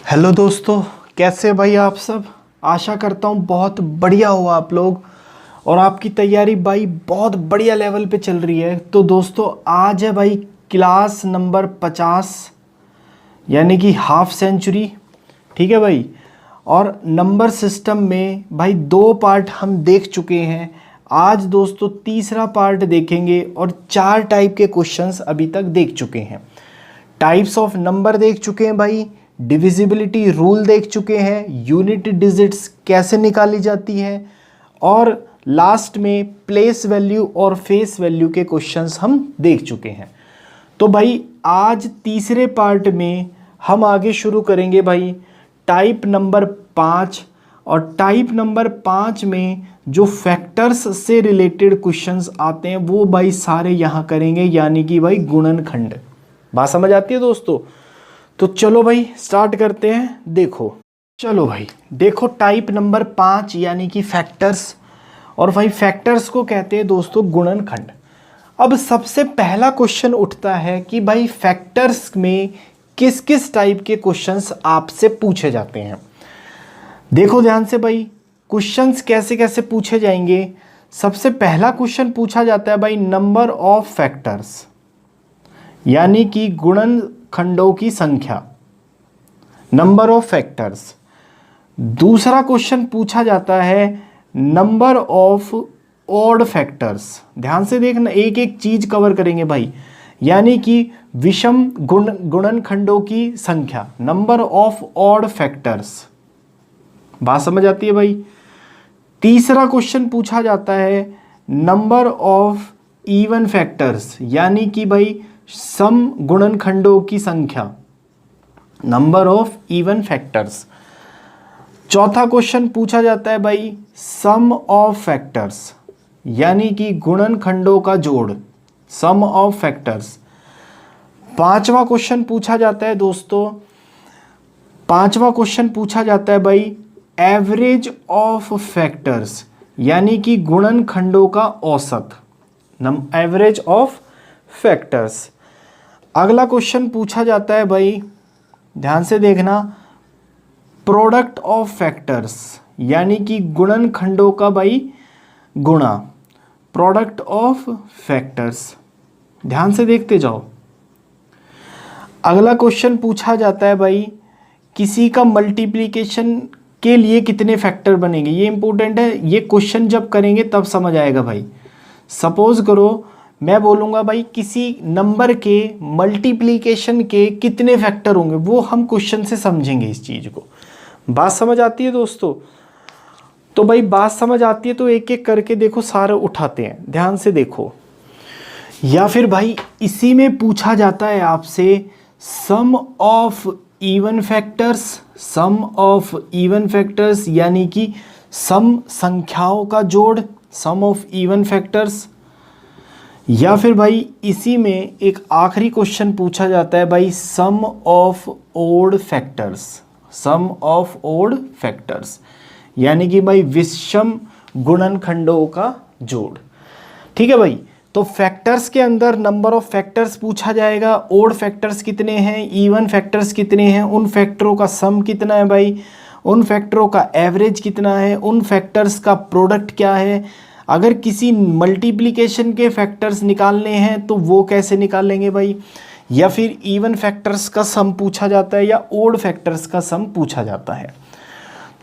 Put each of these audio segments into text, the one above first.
Hello दोस्तों, कैसे भाई आप सब। आशा करता हूँ बहुत बढ़िया हो आप लोग और आपकी तैयारी भाई बहुत बढ़िया लेवल पे चल रही है। तो दोस्तों आज है भाई क्लास नंबर 50 यानी कि हाफ सेंचुरी। ठीक है भाई। और नंबर सिस्टम में भाई 2 पार्ट हम देख चुके हैं। आज दोस्तों तीसरा पार्ट देखेंगे और 4 टाइप के क्वेश्चंस अभी तक देख चुके हैं। टाइप्स ऑफ नंबर देख चुके हैं भाई, डिविजिबिलिटी रूल देख चुके हैं, यूनिट डिजिट्स कैसे निकाली जाती है और लास्ट में प्लेस वैल्यू और फेस वैल्यू के क्वेश्चंस हम देख चुके हैं। तो भाई आज तीसरे पार्ट में हम आगे शुरू करेंगे भाई टाइप नंबर 5। और टाइप नंबर 5 में जो फैक्टर्स से रिलेटेड क्वेश्चंस आते हैं वो भाई सारे यहाँ करेंगे, यानी कि भाई गुणनखंड। बात समझ आती है दोस्तों। तो चलो भाई स्टार्ट करते हैं। चलो भाई देखो टाइप नंबर 5 यानी कि फैक्टर्स। और भाई फैक्टर्स को कहते हैं दोस्तों गुणनखंड। अब सबसे पहला क्वेश्चन उठता है कि भाई फैक्टर्स में किस किस टाइप के क्वेश्चंस आपसे पूछे जाते हैं। देखो ध्यान से भाई, क्वेश्चंस कैसे कैसे पूछे जाएंगे। सबसे पहला क्वेश्चन पूछा जाता है भाई नंबर ऑफ फैक्टर्स, यानी कि गुणनखंडों की संख्या, नंबर ऑफ फैक्टर्स। दूसरा क्वेश्चन पूछा जाता है नंबर ऑफ ऑड फैक्टर्स। ध्यान से देखना, एक एक चीज कवर करेंगे भाई, यानी कि विषम गुणनखंडों की संख्या, नंबर ऑफ ऑड फैक्टर्स। बात समझ आती है भाई। तीसरा क्वेश्चन पूछा जाता है नंबर ऑफ इवन फैक्टर्स, यानी कि भाई सम गुणनखंडों की संख्या, नंबर ऑफ इवन फैक्टर्स। चौथा क्वेश्चन पूछा जाता है भाई सम ऑफ फैक्टर्स, यानी कि गुणनखंडों का जोड़, सम ऑफ फैक्टर्स। पांचवा क्वेश्चन पूछा जाता है दोस्तों, पांचवा क्वेश्चन पूछा जाता है भाई एवरेज ऑफ फैक्टर्स, यानी कि गुणनखंडों का औसत, एवरेज ऑफ फैक्टर्स। अगला क्वेश्चन पूछा जाता है भाई, ध्यान से देखना, प्रोडक्ट ऑफ फैक्टर्स, यानी कि गुणनखंडों का भाई गुणा, प्रोडक्ट ऑफ फैक्टर्स। ध्यान से देखते जाओ। अगला क्वेश्चन पूछा जाता है भाई किसी का मल्टीप्लिकेशन के लिए कितने फैक्टर बनेंगे। ये इंपॉर्टेंट है, ये क्वेश्चन जब करेंगे तब समझ आएगा भाई। सपोज करो मैं बोलूँगा भाई किसी नंबर के मल्टीप्लिकेशन के कितने फैक्टर होंगे, वो हम क्वेश्चन से समझेंगे इस चीज़ को। बात समझ आती है दोस्तों। तो भाई बात समझ आती है तो एक एक करके देखो, सारे उठाते हैं, ध्यान से देखो। या फिर भाई इसी में पूछा जाता है आपसे sum of even factors, sum of even factors, यानी कि सम संख्याओं का जोड़, सम ऑफ इवन फैक्टर्स। या फिर भाई इसी में एक आखिरी क्वेश्चन पूछा जाता है भाई sum of odd factors, sum of odd factors, यानी कि भाई विषम गुणनखंडों का जोड़। ठीक है भाई। तो फैक्टर्स के अंदर नंबर ऑफ फैक्टर्स पूछा जाएगा, ओड फैक्टर्स कितने हैं, इवन फैक्टर्स कितने हैं, उन फैक्टरों का सम कितना है भाई, उन फैक्टरों का एवरेज कितना है, उन फैक्टर्स का प्रोडक्ट क्या है। अगर किसी मल्टीप्लिकेशन के फैक्टर्स निकालने हैं तो वो कैसे निकालेंगे भाई। या फिर इवन फैक्टर्स का सम पूछा जाता है या ओड फैक्टर्स का सम पूछा जाता है।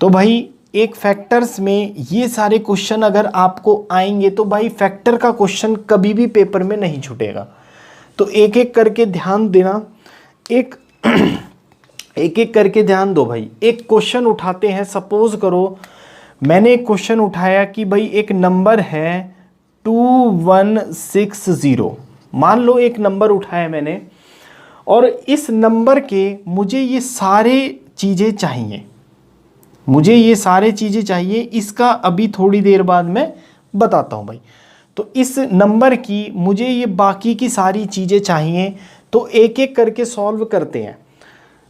तो भाई एक फैक्टर्स में ये सारे क्वेश्चन अगर आपको आएंगे तो भाई फैक्टर का क्वेश्चन कभी भी पेपर में नहीं छूटेगा। तो एक एक करके ध्यान देना, एक एक करके ध्यान दो भाई। एक क्वेश्चन उठाते हैं। सपोज करो मैंने एक क्वेश्चन उठाया कि भाई एक नंबर है 2160। मान लो एक नंबर उठाया मैंने और इस नंबर के मुझे ये सारे चीज़ें चाहिए, मुझे ये सारे चीज़ें चाहिए। इसका अभी थोड़ी देर बाद मैं बताता हूँ भाई। तो इस नंबर की मुझे ये बाकी की सारी चीज़ें चाहिए। तो एक एक करके सॉल्व करते हैं।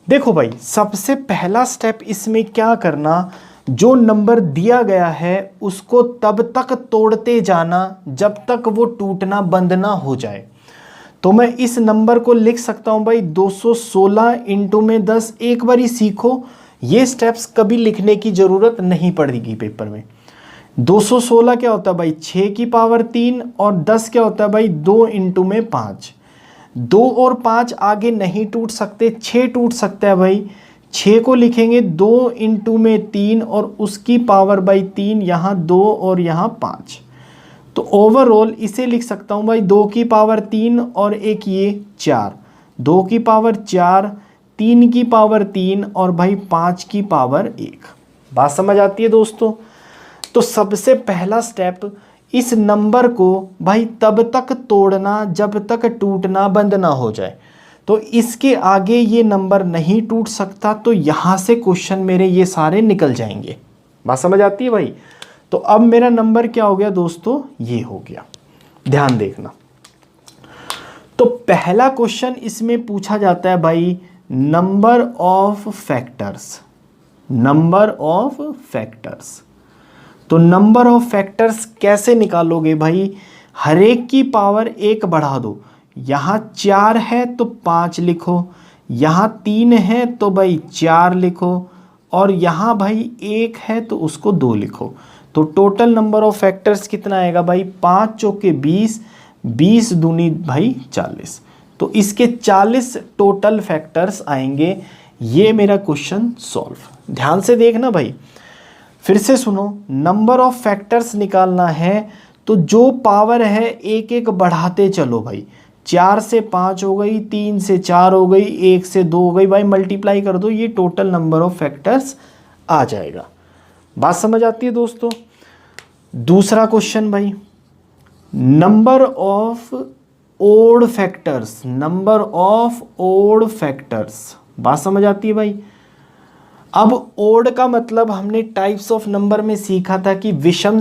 देखो भाई सबसे पहला स्टेप इसमें क्या करना, जो नंबर दिया गया है उसको तब तक तोड़ते जाना जब तक वो टूटना बंद ना हो जाए। तो मैं इस नंबर को लिख सकता हूं भाई 216 इंटू में 10। एक बार ही सीखो, ये स्टेप्स कभी लिखने की ज़रूरत नहीं पड़ेगी पेपर में। 216 क्या होता है भाई 6 की पावर 3 और 10 क्या होता है भाई 2 इंटू में 5। 2 और 5 आगे नहीं टूट सकते, 6 टूट सकता है भाई। 6 को लिखेंगे 2 इंटू में 3 और उसकी पावर बाई 3, यहाँ 2 और यहाँ 5। तो ओवरऑल इसे लिख सकता हूँ भाई 2 की पावर 3 और एक ये 4, 2 की पावर 4, 3 की पावर 3 और भाई 5 की पावर 1। बात समझ आती है दोस्तों। तो सबसे पहला स्टेप, इस नंबर को भाई तब तक तोड़ना जब तक टूटना बंद ना हो जाए। तो इसके आगे ये नंबर नहीं टूट सकता, तो यहाँ से क्वेश्चन मेरे ये सारे निकल जाएंगे। बात समझ आती है भाई। तो अब मेरा नंबर क्या हो गया दोस्तों, ये हो गया। ध्यान देखना, तो पहला क्वेश्चन इसमें पूछा जाता है भाई number of factors. Number of factors, तो नंबर ऑफ फैक्टर्स कैसे निकालोगे भाई, हर एक की पावर 1 बढ़ा दो। यहाँ 4 है तो 5 लिखो, यहाँ 3 है तो भाई 4 लिखो, और यहाँ भाई 1 है तो उसको 2 लिखो। तो टोटल नंबर ऑफ फैक्टर्स कितना आएगा भाई 5 चौके 20, 20 दूनी भाई 40। तो इसके 40 टोटल फैक्टर्स आएंगे। ये मेरा क्वेश्चन सॉल्व। ध्यान से देखना भाई, फिर से सुनो। नंबर ऑफ फैक्टर्स निकालना है तो जो पावर है एक एक बढ़ाते चलो भाई। 4 से 5 हो गई, 3 से 4 हो गई, 1 से 2 हो गई भाई, मल्टीप्लाई कर दो, ये टोटल नंबर ऑफ फैक्टर्स आ जाएगा। बात समझ आती है दोस्तों। दूसरा क्वेश्चन भाई, number of odd factors. Number of odd factors, बात समझ आती है भाई। अब ओड का मतलब हमने टाइप्स ऑफ नंबर में सीखा था कि विषम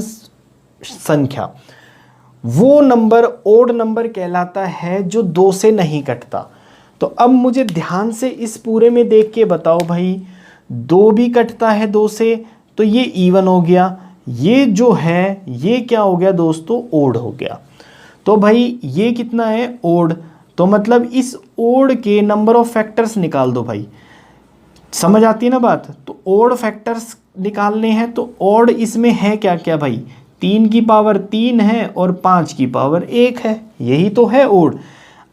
संख्या, वो नंबर ओड नंबर कहलाता है जो 2 से नहीं कटता। तो अब मुझे ध्यान से इस पूरे में देख के बताओ भाई, 2 भी कटता है 2 से, तो ये इवन हो गया। ये जो है ये क्या हो गया दोस्तों, ओड हो गया। तो भाई ये कितना है, ओड। तो मतलब इस ओड के नंबर ऑफ फैक्टर्स निकाल दो भाई। समझ आती है ना बात। तो ओड फैक्टर्स निकालने हैं, तो ओड इसमें है क्या क्या भाई, 3 की पावर 3 है और 5 की पावर 1 है, यही तो है ओड।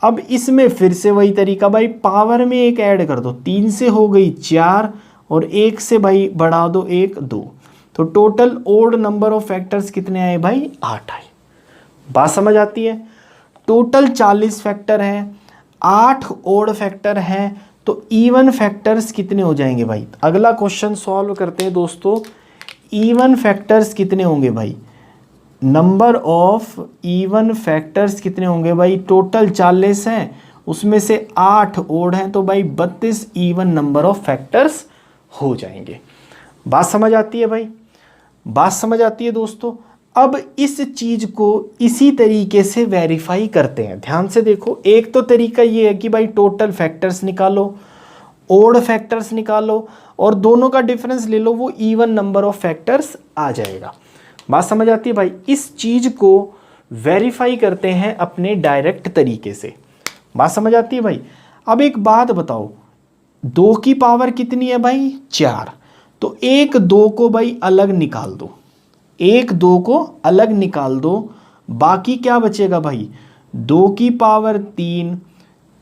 अब इसमें फिर से वही तरीका भाई, पावर में 1 ऐड कर दो, 3 से हो गई 4 और 1 से भाई बढ़ा दो 1 2। तो total odd number of factors कितने आए भाई, 8 आए। बात समझ आती है। टोटल 40 फैक्टर हैं, 8 ओड फैक्टर हैं, तो इवन फैक्टर्स कितने हो जाएंगे भाई। अगला क्वेश्चन सॉल्व करते हैं दोस्तों। इवन फैक्टर्स कितने होंगे भाई, नंबर ऑफ इवन फैक्टर्स कितने होंगे भाई, टोटल 40 हैं, उसमें से 8 ओड हैं, तो भाई 32 इवन नंबर ऑफ फैक्टर्स हो जाएंगे। बात समझ आती है भाई। बात समझ आती है दोस्तों। अब इस चीज को इसी तरीके से वेरीफाई करते हैं। ध्यान से देखो, एक तो तरीका ये है कि भाई टोटल फैक्टर्स निकालो, ओड फैक्टर्स निकालो, और दोनों का डिफरेंस ले लो, वो इवन नंबर ऑफ फैक्टर्स आ जाएगा। बात समझ आती है भाई। इस चीज को वेरीफाई करते हैं अपने डायरेक्ट तरीके से। बात समझ आती है भाई। अब एक बात बताओ, 2 की पावर कितनी है भाई, 4। तो 1 2 को भाई अलग निकाल दो, 1 2 को अलग निकाल दो, बाकी क्या बचेगा भाई, 2 की पावर 3,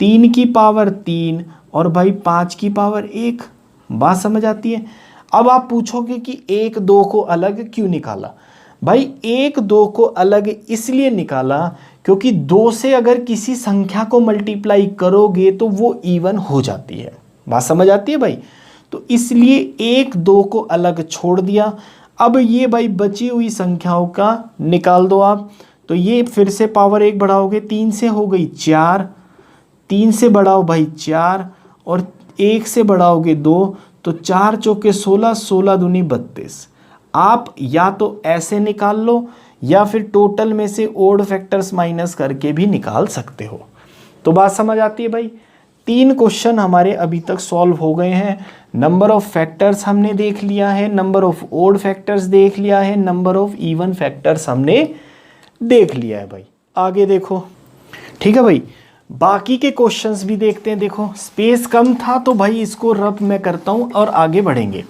3 की पावर 3 और भाई 5 की पावर 1। बात समझ आती है। अब आप पूछोगे कि 1 2 को अलग क्यों निकाला भाई। 1 2 को अलग इसलिए निकाला क्योंकि 2 से अगर किसी संख्या को मल्टीप्लाई करोगे तो वो इवन हो जाती है। बात समझ आती है भाई। तो इसलिए 1 2 को अलग छोड़ दिया। अब ये भाई बची हुई संख्याओं का निकाल दो आप। तो ये फिर से पावर 1 बढ़ाओगे, 3 से हो गई 4, 3 से बढ़ाओ भाई 4 और 1 से बढ़ाओगे 2, तो 4 चौके 16, 16 दूनी 32। आप या तो ऐसे निकाल लो या फिर टोटल में से ओड फैक्टर्स माइनस करके भी निकाल सकते हो। तो बात समझ आती है भाई। 3 क्वेश्चन हमारे अभी तक सॉल्व हो गए हैं। नंबर ऑफ फैक्टर्स हमने देख लिया है, नंबर ऑफ ओड फैक्टर्स देख लिया है, नंबर ऑफ इवन फैक्टर्स हमने देख लिया है भाई। आगे देखो, ठीक है भाई। बाकी के क्वेश्चंस भी देखते हैं। देखो स्पेस कम था तो भाई इसको रब मैं करता हूँ और आगे बढ़ेंगे।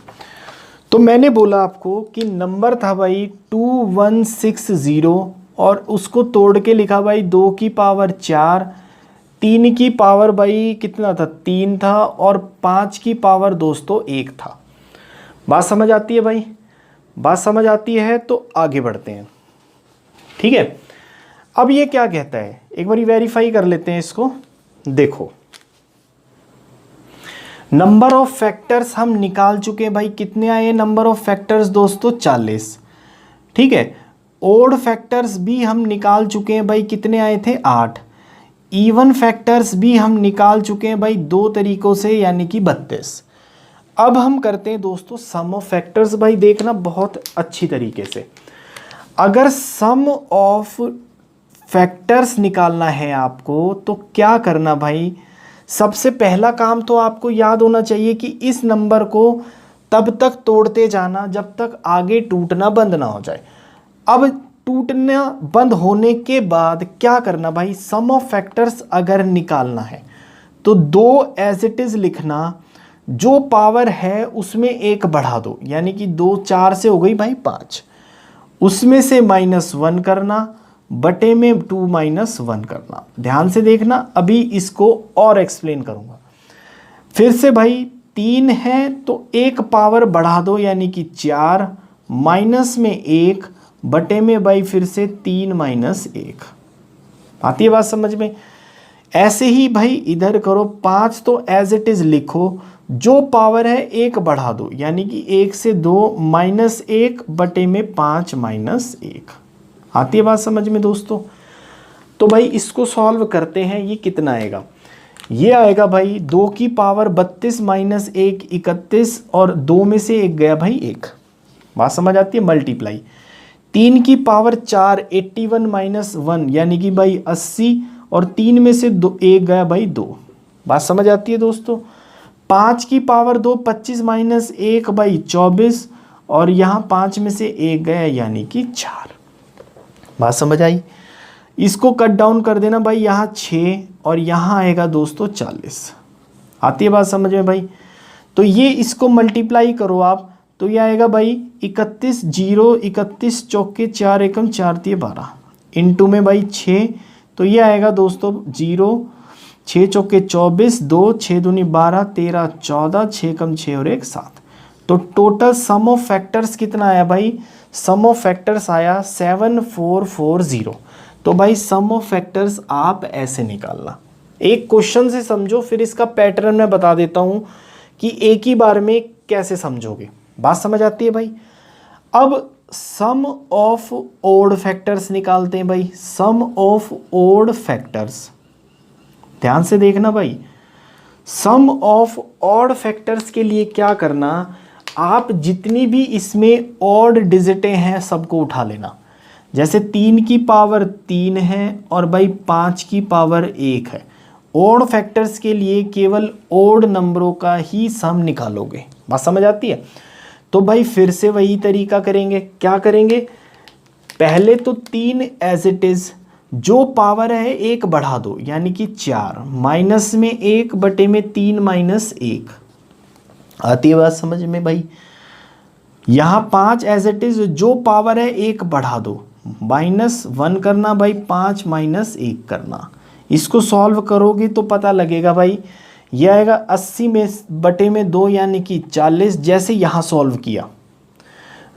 तो मैंने बोला आपको कि नंबर था भाई 2160 और उसको तोड़ के लिखा भाई 2 की पावर 4, 3 की पावर भाई कितना था 3 था और 5 की पावर दोस्तों 1 था। बात समझ आती है भाई? बात समझ आती है तो आगे बढ़ते हैं। ठीक है, अब ये क्या कहता है एक बार वेरीफाई कर लेते हैं इसको। देखो नंबर ऑफ फैक्टर्स हम निकाल चुके हैं भाई, कितने आए नंबर ऑफ फैक्टर्स दोस्तों 40। ठीक है, ओड फैक्टर्स भी हम निकाल चुके हैं भाई, कितने आए थे 8। इवन फैक्टर्स भी हम निकाल चुके हैं भाई 2 तरीकों से यानी कि 32। अब हम करते हैं दोस्तों सम ऑफ फैक्टर्स। भाई देखना बहुत अच्छी तरीके से, अगर सम ऑफ फैक्टर्स निकालना है आपको तो क्या करना भाई, सबसे पहला काम तो आपको याद होना चाहिए कि इस नंबर को तब तक तोड़ते जाना जब तक आगे टूटना बंद ना हो जाए। अब टूटना बंद होने के बाद क्या करना भाई, सम ऑफ फैक्टर्स अगर निकालना है तो 2 एज इट इज लिखना, जो पावर है उसमें 1 बढ़ा दो, यानी कि 2 4 से हो गई भाई 5, उसमें से -1 करना, बटे में 2 -1 करना। ध्यान से देखना, अभी इसको और एक्सप्लेन करूंगा। फिर से भाई 3 है तो 1 पावर बढ़ा दो यानी कि 4, माइनस में 1, बटे में भाई फिर से 3 -1। आती है बात समझ में? ऐसे ही भाई इधर करो, 5 तो एज इट इज लिखो, जो पावर है 1 बढ़ा दो यानी कि 1 से 2 -1 बटे में 5 -1। आती है बात समझ में दोस्तों? तो भाई इसको सॉल्व करते हैं, ये कितना आएगा, ये आएगा भाई 2 की पावर 32 -1 31 और 2 में से 1 गया भाई 1। बात समझ आती है? मल्टीप्लाई 3 की पावर 4 81 -1 यानी कि भाई 80 और 3 में से 1 गया भाई 2। बात समझ आती है दोस्तों? 5 की पावर 2 25 -1 भाई 24 और यहाँ 5 में से 1 गया यानी कि 4। बात समझ आई? इसको कट डाउन कर देना भाई, यहाँ 6 और यहाँ आएगा दोस्तों 40। आती है बात समझ में भाई? तो ये इसको मल्टीप्लाई करो आप, तो ये आएगा भाई 31 0 31 चौके 4 एकम 4 तिये 12 इंटू में भाई 6, तो ये आएगा दोस्तों 0 6 चौके 24 2 6 दूनी 12 13 14 6 कम 6 और 1 7। तो टोटल सम ऑफ फैक्टर्स कितना आया भाई, सम ऑफ फैक्टर्स आया 7440। तो भाई सम ऑफ फैक्टर्स आप ऐसे निकालना, एक क्वेश्चन से समझो, फिर इसका पैटर्न मैं बता देता हूं कि एक ही बार में कैसे समझोगे। बात समझ आती है भाई? अब सम ऑफ ओड फैक्टर्स निकालते हैं भाई, सम ऑफ ओड फैक्टर्स। ध्यान से देखना भाई, सम ऑफ ऑड फैक्टर्स के लिए क्या करना, आप जितनी भी इसमें ऑड डिजिटें हैं सबको उठा लेना। जैसे 3 की पावर 3 है और भाई 5 की पावर 1 है। ऑड फैक्टर्स के लिए केवल ऑड नंबरों का ही सम निकालोगे। बात समझ आती है? तो भाई फिर से वही तरीका करेंगे। क्या करेंगे, पहले तो 3 एज इट इज, जो पावर है 1 बढ़ा दो यानी कि 4, माइनस में 1 बटे में 3 -1। आती है बात समझ में भाई? यहाँ 5 एज इट इज, जो पावर है 1 बढ़ा दो, -1 करना भाई, 5 -1 करना। इसको सॉल्व करोगे तो पता लगेगा भाई, यह आएगा 80 में बटे में 2 यानी कि 40। जैसे यहाँ सॉल्व किया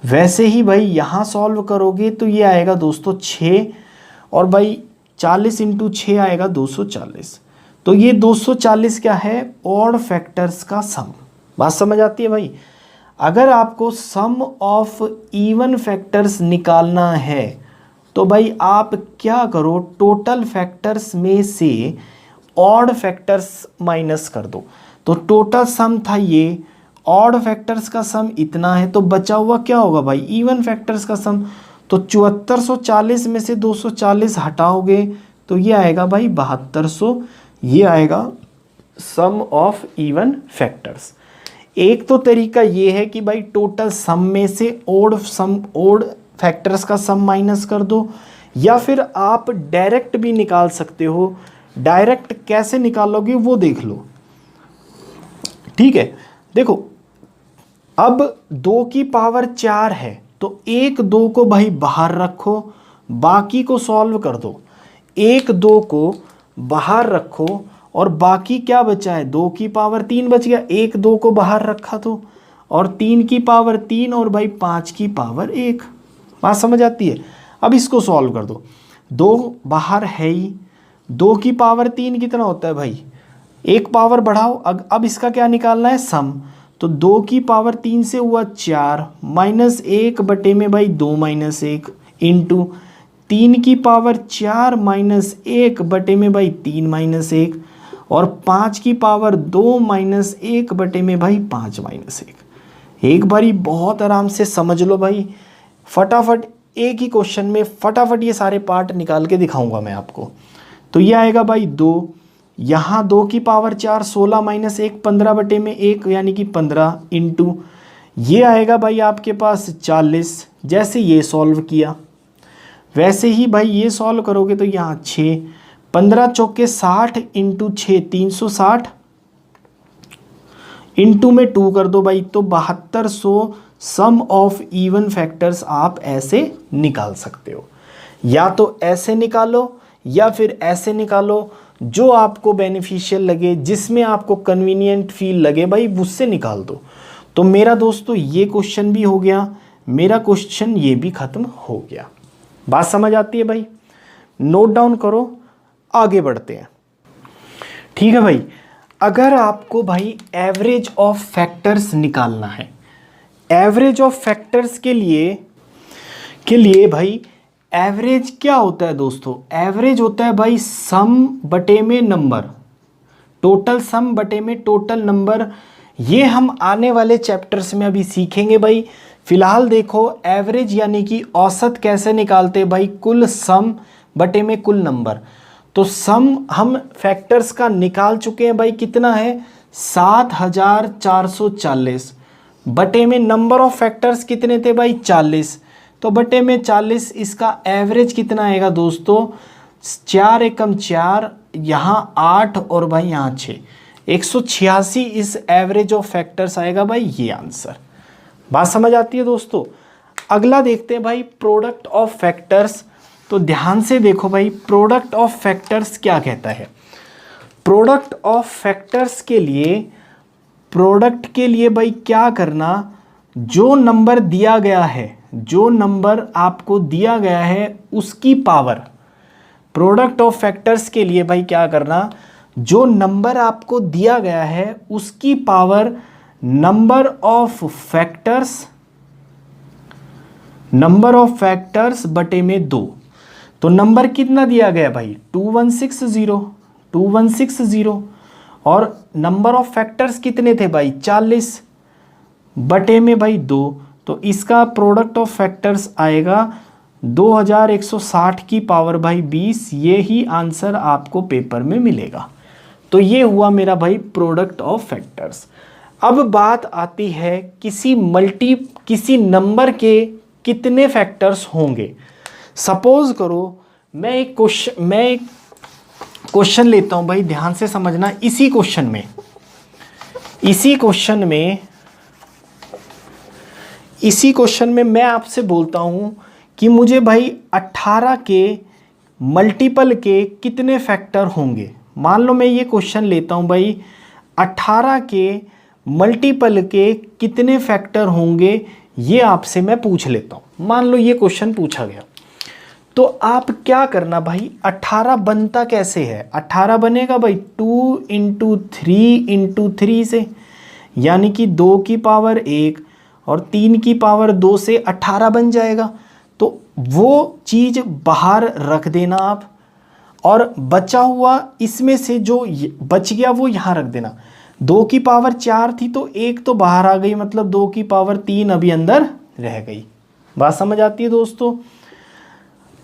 वैसे ही भाई यहाँ सॉल्व करोगे तो ये आएगा दोस्तों 6 और भाई 40 × 6 आएगा 240। तो ये 240 क्या है, ऑड फैक्टर्स का सम। बात समझ आती है भाई? अगर आपको सम ऑफ इवन फैक्टर्स निकालना है तो भाई आप क्या करो, टोटल फैक्टर्स में से ऑड फैक्टर्स माइनस कर दो। तो टोटल सम था ये, ऑड फैक्टर्स का सम इतना है, तो बचा हुआ क्या होगा भाई, इवन फैक्टर्स का सम। तो 7440 में से 240 हटाओगे तो ये आएगा भाई 7200। ये आएगा सम ऑफ इवन फैक्टर्स। एक तो तरीका ये है कि भाई टोटल सम में से ऑड फैक्टर्स का सम माइनस कर दो, या फिर आप डायरेक्ट भी निकाल सकते हो। डायरेक्ट कैसे निकालोगे वो देख लो, ठीक है। देखो अब 2 की पावर 4 है तो 1 2 को भाई बाहर रखो, बाकी को सॉल्व कर दो। 1 2 को बाहर रखो और बाकी क्या बचा है, 2 की पावर 3 बच गया। 1 2 को बाहर रखा तो, और 3 की पावर 3 और भाई 5 की पावर 1। बात समझ आती है। अब इसको सॉल्व कर दो, 2 बाहर है ही, 2 की पावर 3 कितना होता है भाई, 1 पावर बढ़ाओ। अब इसका क्या निकालना है, सम। तो 2 की पावर 3 से हुआ 4 माइनस 1 बटे में भाई 2 माइनस 1 इंटू 3 की पावर 4 माइनस 1 बटे में भाई 3 माइनस 1 और 5 की पावर 2 माइनस 1 बटे में भाई 5 माइनस 1। एक बारी बहुत आराम से समझ लो भाई, फटाफट एक ही क्वेश्चन में फटाफट ये सारे पार्ट निकाल के दिखाऊंगा मैं आपको। तो ये आएगा भाई 2, यहाँ 2 की पावर 4 16 माइनस 1 15 बटे में 1 यानी कि 15 इंटू ये आएगा भाई आपके पास 40। जैसे ये सॉल्व किया वैसे ही भाई ये सॉल्व करोगे तो यहाँ 6 15 चौके 60 इंटू 6 360 इंटू में 2 कर दो भाई तो 7200 सम ऑफ इवन फैक्टर्स आप ऐसे निकाल सकते हो। या तो ऐसे निकालो या फिर ऐसे निकालो, जो आपको बेनिफिशियल लगे, जिसमें आपको कन्वीनियंट फील लगे भाई उससे निकाल दो। तो मेरा दोस्तों ये क्वेश्चन भी हो गया, मेरा क्वेश्चन ये भी ख़त्म हो गया। बात समझ आती है भाई, नोट डाउन करो, आगे बढ़ते हैं। ठीक है भाई, अगर आपको भाई एवरेज ऑफ फैक्टर्स निकालना है, एवरेज ऑफ फैक्टर्स के लिए भाई एवरेज क्या होता है दोस्तों, एवरेज होता है भाई सम बटे में नंबर, टोटल सम बटे में टोटल नंबर। ये हम आने वाले चैप्टर्स में अभी सीखेंगे भाई। फिलहाल देखो एवरेज यानी कि औसत कैसे निकालते भाई, कुल सम बटे में कुल नंबर। तो सम हम फैक्टर्स का निकाल चुके हैं भाई, कितना है 7440 बटे में नंबर ऑफ फैक्टर्स कितने थे भाई 40, तो बटे में 40 इसका एवरेज कितना आएगा दोस्तों 4 एकम 4 यहाँ 8 और भाई यहाँ 6 186 इस एवरेज ऑफ फैक्टर्स आएगा भाई ये आंसर। बात समझ आती है दोस्तों। अगला देखते हैं भाई प्रोडक्ट ऑफ फैक्टर्स। तो ध्यान से देखो भाई प्रोडक्ट ऑफ फैक्टर्स क्या कहता है। प्रोडक्ट ऑफ फैक्टर्स के लिए भाई क्या करना, जो नंबर दिया गया है, जो नंबर आपको दिया गया है उसकी पावर, प्रोडक्ट ऑफ फैक्टर्स के लिए भाई क्या करना, जो नंबर आपको दिया गया है उसकी पावर नंबर ऑफ फैक्टर्स बटे में 2। तो नंबर कितना दिया गया भाई 2160 और नंबर ऑफ फैक्टर्स कितने थे भाई 40 बटे में भाई 2। तो इसका प्रोडक्ट ऑफ फैक्टर्स आएगा 2160 की पावर भाई 20। ये ही आंसर आपको पेपर में मिलेगा। तो ये हुआ मेरा भाई प्रोडक्ट ऑफ फैक्टर्स। अब बात आती है किसी नंबर के कितने फैक्टर्स होंगे। सपोज करो मैं एक क्वेश्चन लेता हूं भाई, ध्यान से समझना। इसी क्वेश्चन में मैं आपसे बोलता हूं कि मुझे भाई 18 के मल्टीपल के कितने फैक्टर होंगे। मान लो मैं ये क्वेश्चन लेता हूं भाई 18 के मल्टीपल के कितने फैक्टर होंगे, ये आपसे मैं पूछ लेता हूं। मान लो ये क्वेश्चन पूछा गया, तो आप क्या करना भाई 18 बनता कैसे है। 18 बनेगा भाई 2 इंटू 3 इंटू 3 से, यानी कि 2 की पावर 1 और 3 की पावर 2 से 18 बन जाएगा। तो वो चीज़ बाहर रख देना आप, और बचा हुआ इसमें से जो बच गया वो यहाँ रख देना। 2 की पावर 4 थी तो 1 तो बाहर आ गई, मतलब 2 की पावर 3 अभी अंदर रह गई। बात समझ आती है दोस्तों।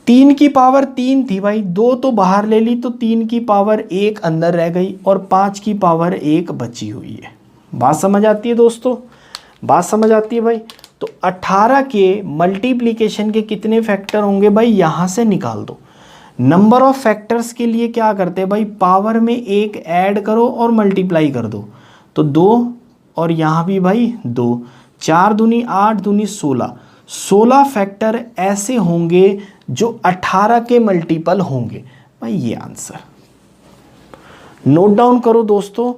3 की पावर 3 थी भाई, 2 तो बाहर ले ली तो 3 की पावर 1 अंदर रह गई और 5 की पावर 1 बची हुई है। बात समझ आती है दोस्तों, बात समझ आती है भाई। तो 18 के मल्टीप्लिकेशन के कितने फैक्टर होंगे भाई, यहाँ से निकाल दो। नंबर ऑफ फैक्टर्स के लिए क्या करते हैं भाई, पावर में एक ऐड करो और मल्टीप्लाई कर दो, तो 2 और यहाँ भी भाई 2, 4 दूनी 8 दूनी 16, 16 फैक्टर ऐसे होंगे जो 18 के मल्टीपल होंगे भाई। ये आंसर नोट डाउन करो दोस्तों।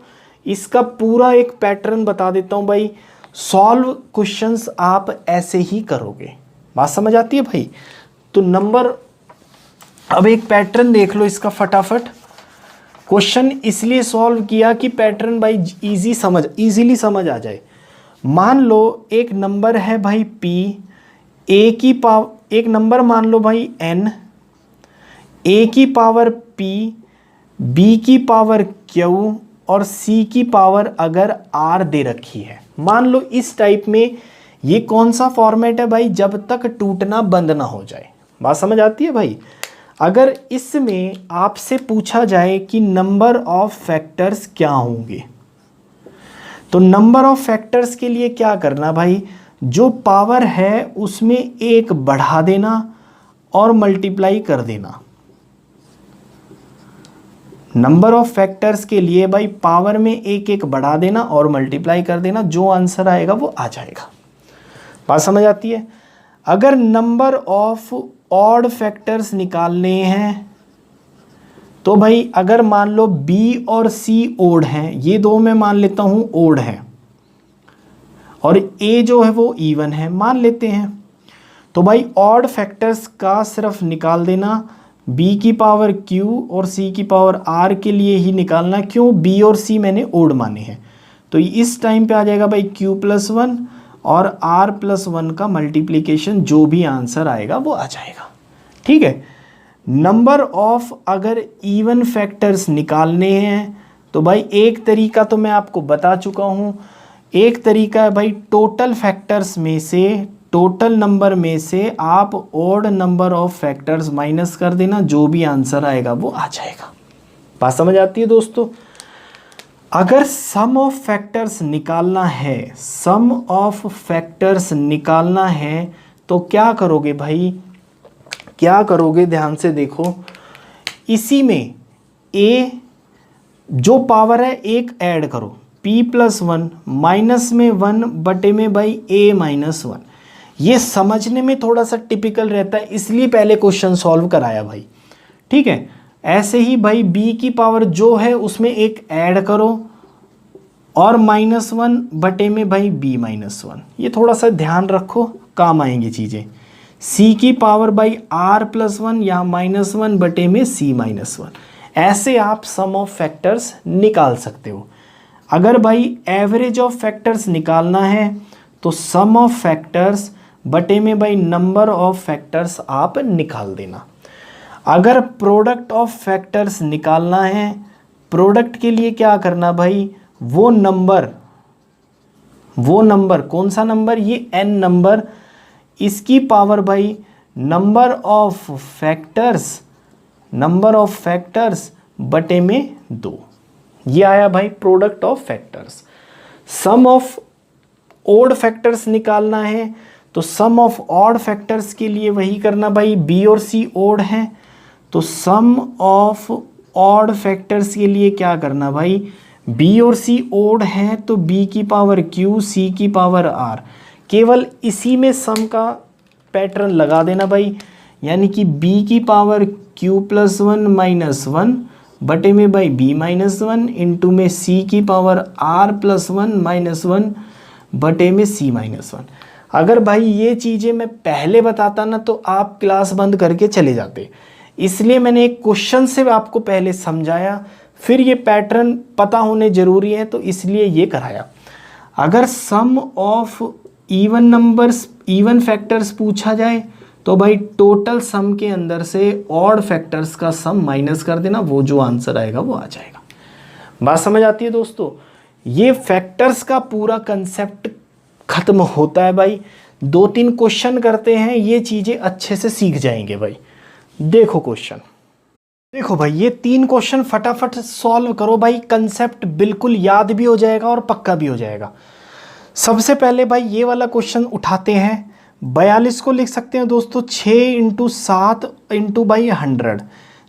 इसका पूरा एक पैटर्न बता देता हूं भाई, सॉल्व क्वेश्चंस आप ऐसे ही करोगे। बात समझ आती है भाई? तो नंबर, अब एक पैटर्न देख लो इसका फटाफट। क्वेश्चन इसलिए सॉल्व किया कि पैटर्न भाई इजीली समझ आ जाए। मान लो एक नंबर है भाई p, एक नंबर मान लो भाई n, a की पावर p, b की पावर q और c की पावर अगर r दे रखी है। मान लो इस टाइप में, ये कौन सा फॉर्मेट है भाई, जब तक टूटना बंद ना हो जाए। बात समझ आती है भाई? अगर इसमें आपसे पूछा जाए कि नंबर ऑफ फैक्टर्स क्या होंगे, तो नंबर ऑफ फैक्टर्स के लिए क्या करना भाई, जो पावर है उसमें एक बढ़ा देना और मल्टीप्लाई कर देना। नंबर ऑफ फैक्टर्स के लिए भाई पावर में एक बढ़ा देना और मल्टीप्लाई कर देना, जो आंसर आएगा वो आ जाएगा। बात समझ आती है? अगर नंबर ऑफ ऑड फैक्टर्स निकालने हैं तो भाई अगर मान लो b और c ओड हैं, ये दो मैं मान लेता हूं ओड है, और a जो है वो इवन है मान लेते हैं, तो भाई ऑड फैक्टर्स का सिर्फ निकाल देना, b की पावर q और c की पावर r के लिए ही निकालना। क्यों? b और c मैंने ओड माने हैं, तो इस टाइम पे आ जाएगा भाई q+1 और r+1 का मल्टीप्लिकेशन, जो भी आंसर आएगा वो आ जाएगा। ठीक है। नंबर ऑफ अगर इवन फैक्टर्स निकालने हैं तो भाई एक तरीका तो मैं आपको बता चुका हूं, एक तरीका है भाई टोटल फैक्टर्स में से, टोटल नंबर में से आप odd number of factors minus कर देना, जो भी आंसर आएगा वो आ जाएगा। बात समझ आती है दोस्तों? अगर सम ऑफ फैक्टर्स निकालना है, सम ऑफ फैक्टर्स निकालना है तो क्या करोगे भाई, क्या करोगे ध्यान से देखो। इसी में a जो पावर है एक ऐड करो, p+1 माइनस में 1 बटे में भाई a-1। ये समझने में थोड़ा सा टिपिकल रहता है, इसलिए पहले क्वेश्चन सॉल्व कराया भाई। ठीक है। ऐसे ही भाई b की पावर जो है उसमें एक ऐड करो और -1 बटे में भाई b-1। ये थोड़ा सा ध्यान रखो, काम आएंगी चीज़ें। c की पावर बाई r+1 या -1 बटे में c-1। ऐसे आप सम ऑफ फैक्टर्स निकाल सकते हो। अगर भाई एवरेज ऑफ फैक्टर्स निकालना है तो सम ऑफ फैक्टर्स बटे में भाई नंबर ऑफ फैक्टर्स आप निकाल देना। अगर प्रोडक्ट ऑफ फैक्टर्स निकालना है, प्रोडक्ट के लिए क्या करना भाई, वो नंबर कौन सा नंबर, ये n नंबर, इसकी पावर भाई नंबर ऑफ फैक्टर्स बटे में 2। ये आया भाई product of factors. Sum of odd factors निकालना है तो सम ऑफ ऑड फैक्टर्स के लिए वही करना भाई, b और c ऑड हैं तो सम ऑफ ऑड फैक्टर्स के लिए क्या करना भाई, b और c ऑड हैं तो b की पावर q, c की पावर r। केवल इसी में सम का पैटर्न लगा देना भाई, यानी कि b की पावर q+1 -1 बटे में भाई b-1 इंटू में c की पावर r+1 -1 बटे में c-1। अगर भाई ये चीज़ें मैं पहले बताता ना तो आप क्लास बंद करके चले जाते, इसलिए मैंने एक क्वेश्चन से आपको पहले समझाया, फिर ये पैटर्न पता होने ज़रूरी है तो इसलिए ये कराया। अगर सम ऑफ इवन फैक्टर्स पूछा जाए तो भाई टोटल सम के अंदर से ऑड फैक्टर्स का सम माइनस कर देना, वो जो आंसर आएगा वो आ जाएगा। बात समझ आती है दोस्तों? ये फैक्टर्स का पूरा कंसेप्ट खत्म होता है भाई। 2-3 क्वेश्चन करते हैं, ये चीज़ें अच्छे से सीख जाएंगे भाई। देखो क्वेश्चन, देखो भाई ये 3 क्वेश्चन फटाफट सॉल्व करो भाई, कंसेप्ट बिल्कुल याद भी हो जाएगा और पक्का भी हो जाएगा। सबसे पहले भाई ये वाला क्वेश्चन उठाते हैं। 42 को लिख सकते हैं दोस्तों 6 × 7 × 100।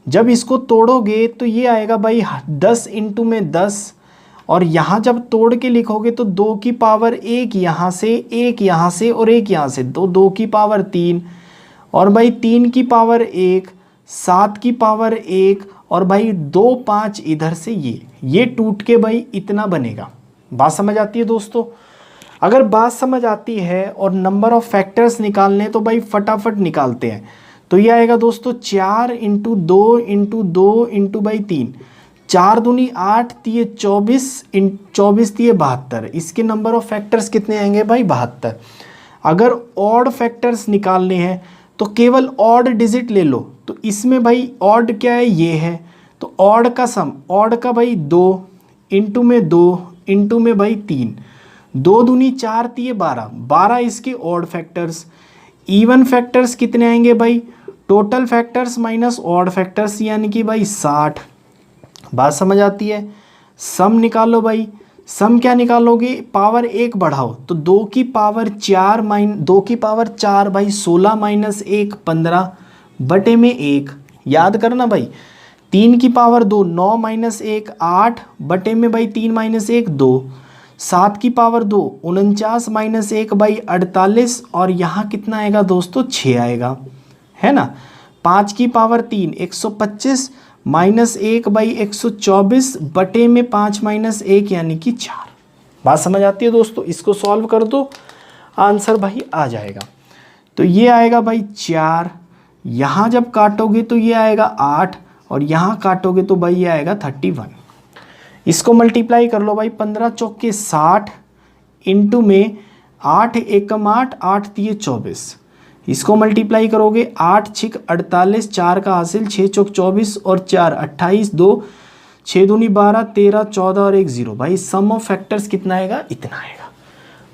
जब इसको तोड़ोगे तो ये आएगा भाई 10 इंटू में 10, और यहाँ जब तोड़ के लिखोगे तो 2 की पावर 1 यहाँ से, 1 यहाँ से और 1 यहाँ से, तो 2 की पावर 3, और भाई 3 की पावर 1, 7 की पावर 1, और भाई 2 5 इधर से ये टूट के भाई इतना बनेगा। बात समझ आती है दोस्तों? अगर बात समझ आती है और नंबर ऑफ फैक्टर्स निकालने तो भाई फटाफट निकालते हैं। तो ये आएगा दोस्तों 4 इंटू 2 इंटू 2 इंटू भाई 3, 4 दूनी 8 तिये 24, 24 तिये 72। इसके नंबर ऑफ फैक्टर्स कितने आएंगे भाई? 72। अगर ऑड फैक्टर्स निकालने हैं तो केवल ऑड डिजिट ले लो। तो इसमें भाई ऑड क्या है? ये है। तो ऑड का सम, ऑड का भाई 2 इंटू में 2 इंटू में भाई 3, 2 दूनी 4 तिये 12, 12 इसके ऑड फैक्टर्स। इवन फैक्टर्स कितने आएंगे भाई? Total factors minus odd factors, यानी कि भाई 60। बात समझ आती है? सम निकालो भाई। सम क्या निकालोगे? पावर 1 बढ़ाओ तो 2 की पावर 4 2 की पावर 4 भाई 16 माइनस 1 15 बटे में 1, याद करना भाई। 3 की पावर 2 9 माइनस 1 8 बटे में भाई 3 माइनस 1 2, 7 की पावर 2 49 माइनस 1 भाई 48, और यहाँ कितना आएगा दोस्तों? 6 आएगा, है ना। 5 की पावर 3 125 माइनस 1 बाई 124 बटे में 5 माइनस 1 यानी कि 4। बात समझ आती है दोस्तों? इसको सॉल्व कर दो, आंसर भाई आ जाएगा। तो ये आएगा भाई 4, यहाँ जब काटोगे तो ये आएगा 8, और यहाँ काटोगे तो भाई ये आएगा 31। इसको मल्टीप्लाई कर लो भाई, 15 चौके 60 इंटू में 8 एकम 8 8 तिये 24। इसको मल्टीप्लाई करोगे 8 छिक 48, 4 का हासिल 6 चौक 24 और 4 28, 2 6 दूनी 12 13 14 और 1 0। भाई सम ऑफ फैक्टर्स कितना आएगा? इतना आएगा।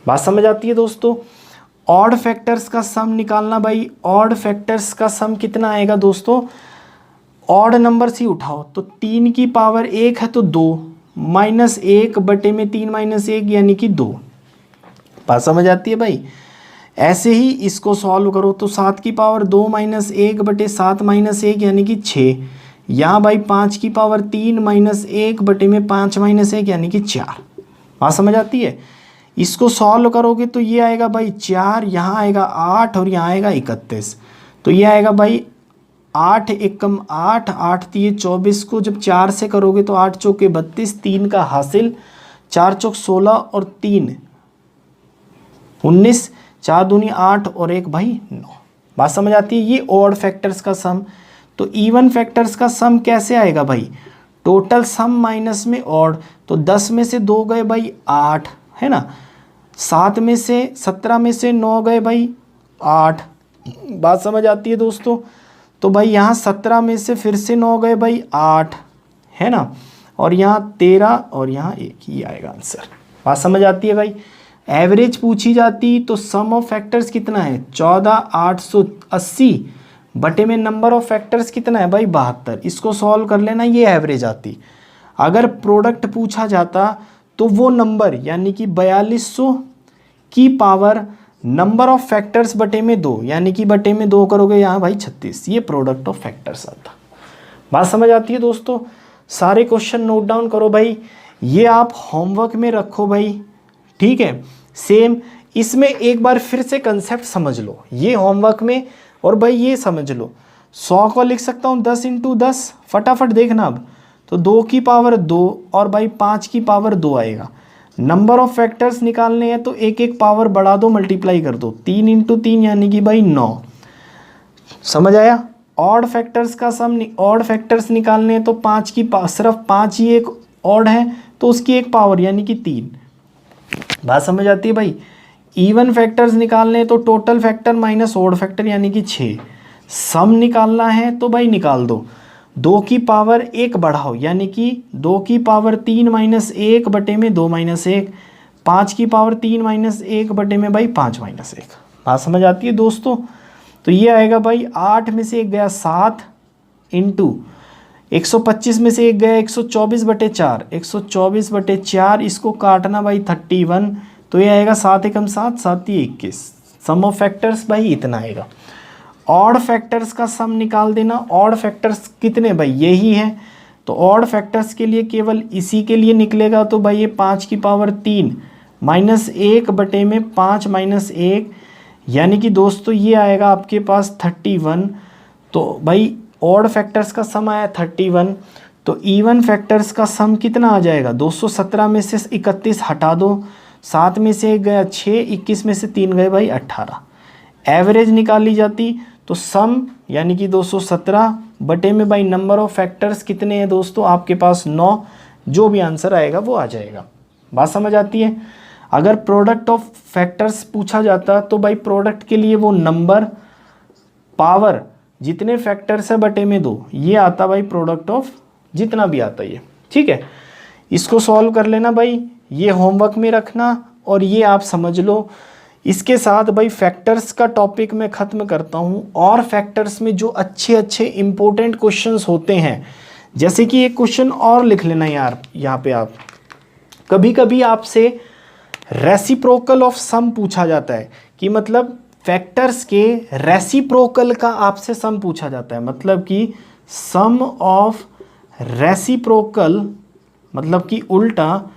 बात समझ आती है दोस्तों? ऑड फैक्टर्स का सम निकालना भाई। ऑड फैक्टर्स का सम कितना आएगा दोस्तों? ऑड नंबर से उठाओ तो 3 की पावर 1 है तो 2 माइनस 1 बटे में 3 माइनस 1 यानी कि 2। बात समझ आती है भाई? ऐसे ही इसको सॉल्व करो तो 7 की पावर 2 माइनस 1 बटे 7 माइनस 1 यानी कि 6। यहाँ भाई 5 की पावर 3 माइनस 1 बटे में 5 माइनस 1 यानी कि 4। बात समझ आती है? इसको सॉल्व करोगे तो ये आएगा भाई 4, यहाँ आएगा 8 और यहाँ आएगा 31। तो ये आएगा भाई 8 एकम 8 8 तिये 24 को जब 4 से करोगे तो 8 चौके 32, 3 का हासिल 4 चौक 16 और 3 19, 4 दूनी 8 और 1 भाई 9। बात समझ आती है? ये ऑड फैक्टर्स का सम। तो इवन फैक्टर्स का सम कैसे आएगा भाई? टोटल सम माइनस में ऑड, तो 10 में से 2 गए भाई 8, है ना। 7 में से 17 में से 9 गए भाई 8। बात समझ आती है दोस्तों? तो भाई यहाँ 17 में से फिर से 9 गए भाई 8, है ना, और यहाँ 13 और यहाँ 1 ही आएगा आंसर। बात समझ आती है भाई? एवरेज पूछी जाती तो सम ऑफ फैक्टर्स कितना है? 14,880 बटे में नंबर ऑफ फैक्टर्स कितना है भाई? 72। इसको सॉल्व कर लेना, ये एवरेज आती। अगर प्रोडक्ट पूछा जाता तो वो नंबर यानी कि 4200 की पावर नंबर ऑफ फैक्टर्स बटे में 2, यानी कि बटे में 2 करोगे यहाँ भाई 36, ये प्रोडक्ट ऑफ फैक्टर्स आता। बात समझ आती है दोस्तों? सारे क्वेश्चन नोट डाउन करो भाई, ये आप होमवर्क में रखो भाई, ठीक है। सेम इसमें एक बार फिर से कंसेप्ट समझ लो, ये होमवर्क में, और भाई ये समझ लो 100 को लिख सकता हूँ 10 इंटू 10, फटाफट देखना। अब तो 2 की पावर 2 और भाई 5 की पावर 2 आएगा। नंबर ऑफ फैक्टर्स निकालने हैं तो एक एक पावर बढ़ा दो, मल्टीप्लाई कर दो, 3 इंटू 3 यानी कि भाई 9। समझ आया? ऑड फैक्टर्स का सम, ऑड फैक्टर्स निकालने हैं तो 5 की सिर्फ 5 ही एक ऑड है तो उसकी एक पावर यानी कि 3। बात समझ आती है भाई? इवन फैक्टर्स निकालने हैं तो total factor minus odd factor यानी कि 6। सम निकालना है तो भाई निकाल दो, 2 की पावर 1 बढ़ाओ यानी कि 2 की पावर 3 माइनस 1 बटे में 2 माइनस 1, 5 की पावर 3 माइनस 1 बटे में भाई 5 माइनस 1। बात समझ आती है दोस्तों? तो ये आएगा भाई 8 में से 1 गया 7 इंटू 125 में से 1 गया 124 बटे 4, 124 बटे 4, इसको काटना भाई 31, तो ये आएगा 7 एकम 7 7 ही 21। सम ऑफ फैक्टर्स भाई इतना आएगा। ऑड फैक्टर्स का सम निकाल देना। ऑड फैक्टर्स कितने भाई, यही है, तो ऑड फैक्टर्स के लिए केवल इसी के लिए निकलेगा, तो भाई ये 5 की पावर 3 माइनस 1 बटे में 5 माइनस 1, यानी कि दोस्तों ये आएगा आपके पास 31। तो भाई ऑड फैक्टर्स का सम आया 31, तो इवन फैक्टर्स का सम कितना आ जाएगा, 217 में से 31 हटा दो, 7 में से 1 गया 6, 21 में से 3 गए भाई 18। एवरेज निकाली जाती तो सम यानी कि 217 बटे में भाई नंबर ऑफ फैक्टर्स कितने हैं दोस्तों आपके पास 9, जो भी आंसर आएगा वो आ जाएगा। बात समझ आती है। अगर प्रोडक्ट ऑफ फैक्टर्स पूछा जाता तो भाई प्रोडक्ट के लिए वो नंबर पावर जितने फैक्टर्स है बटे में 2, ये आता भाई प्रोडक्ट ऑफ जितना भी आता ये। ठीक है, इसको सॉल्व कर लेना भाई, ये होमवर्क में रखना और ये आप समझ लो। इसके साथ भाई फैक्टर्स का टॉपिक मैं ख़त्म करता हूँ। और फैक्टर्स में जो अच्छे अच्छे इंपॉर्टेंट क्वेश्चंस होते हैं, जैसे कि एक क्वेश्चन और लिख लेना यार यहाँ पे, आप कभी कभी आपसे रेसिप्रोकल ऑफ सम पूछा जाता है, कि मतलब फैक्टर्स के रेसिप्रोकल का आपसे सम पूछा जाता है, मतलब कि सम ऑफ रेसिप्रोकल, मतलब कि उल्टा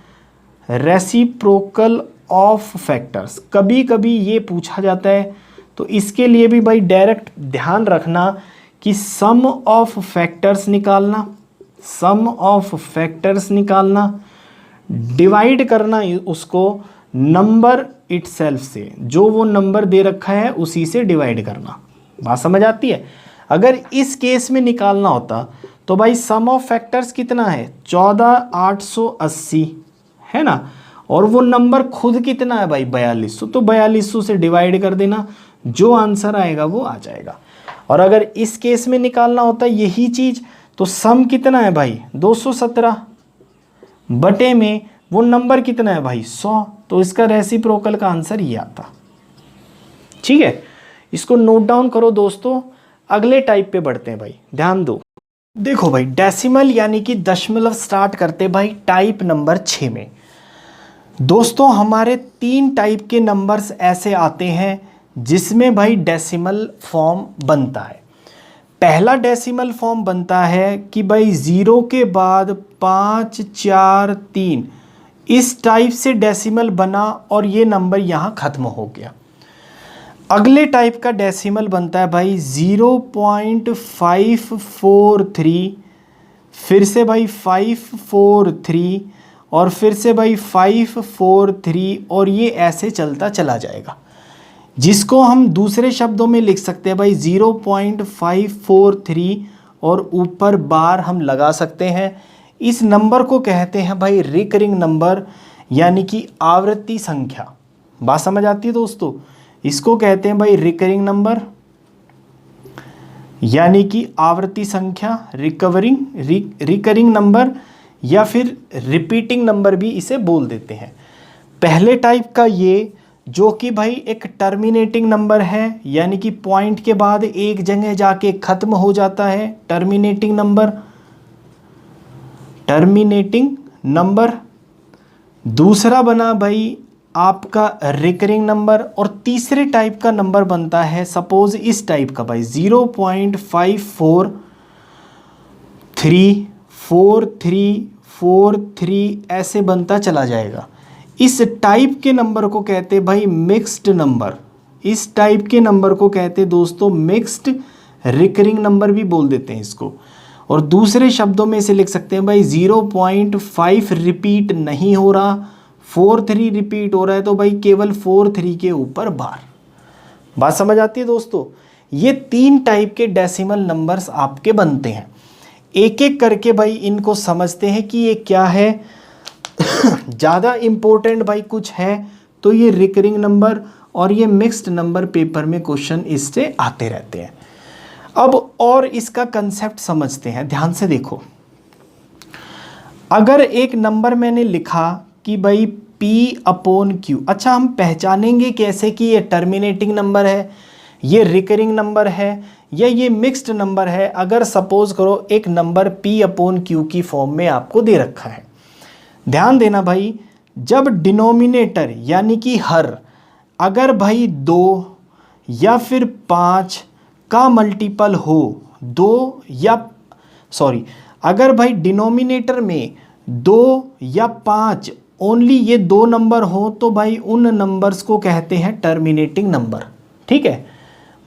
रेसिप्रोकल ऑफ फैक्टर्स, कभी कभी ये पूछा जाता है। तो इसके लिए भी भाई डायरेक्ट ध्यान रखना कि सम ऑफ फैक्टर्स निकालना, सम ऑफ फैक्टर्स निकालना, डिवाइड करना उसको नंबर इटसेल्फ से, जो वो नंबर दे रखा है उसी से डिवाइड करना। बात समझ आती है। अगर इस केस में निकालना होता तो भाई सम ऑफ फैक्टर्स कितना है 14880 है ना, और वो नंबर खुद कितना है भाई 4200, तो 4200 से डिवाइड कर देना, जो आंसर आएगा वो आ जाएगा। और अगर इस केस में निकालना होता यही चीज़, तो सम कितना है भाई 217 बटे में वो नंबर कितना है भाई 100, तो इसका रेसिप्रोकल का आंसर ये आता। ठीक है, इसको नोट डाउन करो दोस्तों। अगले टाइप पे बढ़ते हैं भाई, ध्यान दो। देखो भाई डेसिमल यानी कि दशमलव स्टार्ट करते भाई टाइप नंबर 6 में। दोस्तों हमारे 3 टाइप के नंबर्स ऐसे आते हैं जिसमें भाई डेसिमल फॉर्म बनता है। पहला डेसिमल फॉर्म बनता है कि भाई 0 के बाद 5 4 3, इस टाइप से डेसिमल बना और ये नंबर यहाँ ख़त्म हो गया। अगले टाइप का डेसिमल बनता है भाई 0.543, फिर से भाई 543 और फिर से भाई 543, और ये ऐसे चलता चला जाएगा, जिसको हम दूसरे शब्दों में लिख सकते हैं भाई 0.543 और ऊपर बार हम लगा सकते हैं। इस नंबर को कहते हैं भाई रिकरिंग नंबर, यानी कि आवृत्ति संख्या। बात समझ आती है दोस्तों, इसको कहते हैं भाई रिकरिंग नंबर यानी कि आवृत्ति संख्या, रिकरिंग नंबर या फिर रिपीटिंग नंबर भी इसे बोल देते हैं। पहले टाइप का ये जो कि भाई एक टर्मिनेटिंग नंबर है, यानी कि पॉइंट के बाद एक जगह जाके ख़त्म हो जाता है, टर्मिनेटिंग नंबर। दूसरा बना भाई आपका रिकरिंग नंबर, और तीसरे टाइप का नंबर बनता है सपोज इस टाइप का भाई 0.5434343 ऐसे बनता चला जाएगा। इस टाइप के नंबर को कहते भाई मिक्स्ड नंबर, इस टाइप के नंबर को कहते दोस्तों मिक्स्ड रिकरिंग नंबर भी बोल देते हैं इसको। और दूसरे शब्दों में इसे लिख सकते हैं भाई 0.5 रिपीट नहीं हो रहा, 43 रिपीट हो रहा है, तो भाई केवल 43 के ऊपर बार। बात समझ आती है दोस्तों। ये 3 टाइप के डेसिमल नंबर्स आपके बनते हैं। एक एक करके भाई इनको समझते हैं कि ये क्या है। ज़्यादा इम्पोर्टेंट भाई कुछ है तो ये रिकरिंग नंबर और ये मिक्स्ड नंबर पेपर में क्वेश्चन इससे आते रहते हैं। अब और इसका कंसेप्ट समझते हैं, ध्यान से देखो। अगर एक नंबर मैंने लिखा कि भाई P/Q, अच्छा हम पहचानेंगे कैसे कि ये टर्मिनेटिंग नंबर है, ये रिकरिंग नंबर है या ये मिक्स्ड नंबर है। अगर सपोज करो एक नंबर P/Q की फॉर्म में आपको दे रखा है, ध्यान देना भाई, जब डिनोमिनेटर यानी कि हर अगर भाई 2 या फिर 5 का मल्टीपल हो, दो या सॉरी अगर भाई डिनोमिनेटर में 2 या 5 ओनली ये दो नंबर हो तो भाई उन नंबर्स को कहते हैं टर्मिनेटिंग नंबर। ठीक है,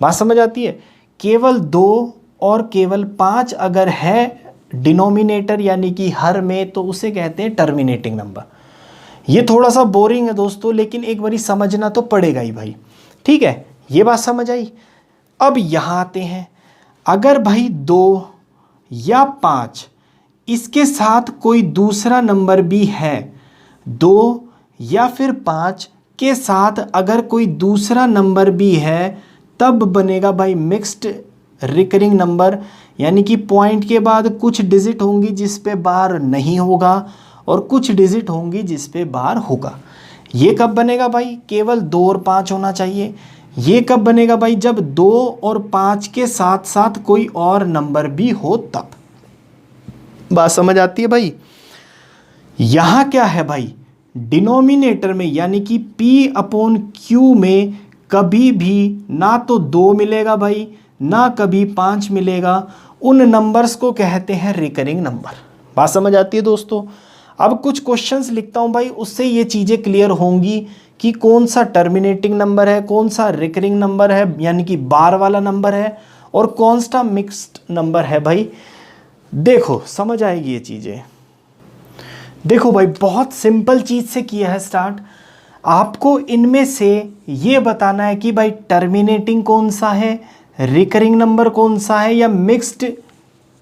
बात समझ आती है। केवल 2 और केवल 5 अगर है डिनोमिनेटर यानी कि हर में, तो उसे कहते हैं टर्मिनेटिंग नंबर। ये थोड़ा सा बोरिंग है दोस्तों, लेकिन एक बारी समझना तो पड़ेगा ही भाई। ठीक है, ये बात समझ आई। अब यहाँ आते हैं, अगर भाई 2 या 5 इसके साथ कोई दूसरा नंबर भी है, 2 या फिर 5 के साथ अगर कोई दूसरा नंबर भी है, तब बनेगा भाई मिक्स्ड रिकरिंग नंबर। यानी कि पॉइंट के बाद कुछ डिजिट होंगी जिस पे बार नहीं होगा और कुछ डिजिट होंगी जिस पे बार होगा। ये कब बनेगा भाई? केवल 2 और 5 होना चाहिए। ये कब बनेगा भाई? जब 2 और 5 के साथ साथ कोई और नंबर भी हो तब। बात समझ आती है भाई? यहां क्या है भाई, डिनोमिनेटर में यानी कि P/Q में कभी भी ना तो 2 मिलेगा भाई, ना कभी 5 मिलेगा। उन नंबर्स को कहते हैं रिकरिंग नंबर। बात समझ आती है दोस्तों? अब कुछ क्वेश्चंस लिखता हूं भाई, उससे ये चीज़ें क्लियर होंगी कि कौन सा टर्मिनेटिंग नंबर है, कौन सा रिकरिंग नंबर है यानी कि बार वाला नंबर है, और कौन सा मिक्स्ड नंबर है भाई। देखो समझ आएगी ये चीज़ें। देखो भाई, बहुत सिंपल चीज़ से किया है स्टार्ट। आपको इनमें से ये बताना है कि भाई टर्मिनेटिंग कौन सा है, रिकरिंग नंबर कौन सा है, या मिक्स्ड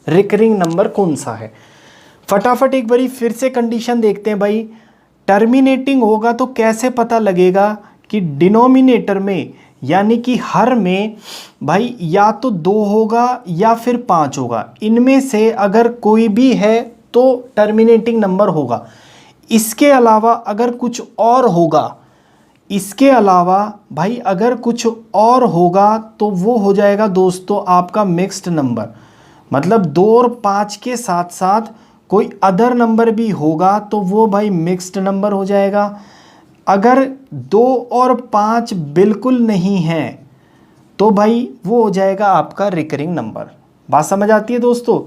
रिकरिंग नंबर कौन सा है। फटाफट एक बारी फिर से कंडीशन देखते हैं भाई। टर्मिनेटिंग होगा तो कैसे पता लगेगा कि डिनोमिनेटर में यानी कि हर में भाई या तो 2 होगा या फिर 5 होगा। इनमें से अगर कोई भी है तो टर्मिनेटिंग नंबर होगा। इसके अलावा अगर कुछ और होगा, इसके अलावा भाई अगर कुछ और होगा तो वो हो जाएगा दोस्तों आपका मिक्स्ड नंबर। मतलब 2 और 5 के साथ साथ कोई अदर नंबर भी होगा तो वो भाई मिक्स्ड नंबर हो जाएगा। अगर 2 और 5 बिल्कुल नहीं है तो भाई वो हो जाएगा आपका रिकरिंग नंबर। बात समझ आती है दोस्तों?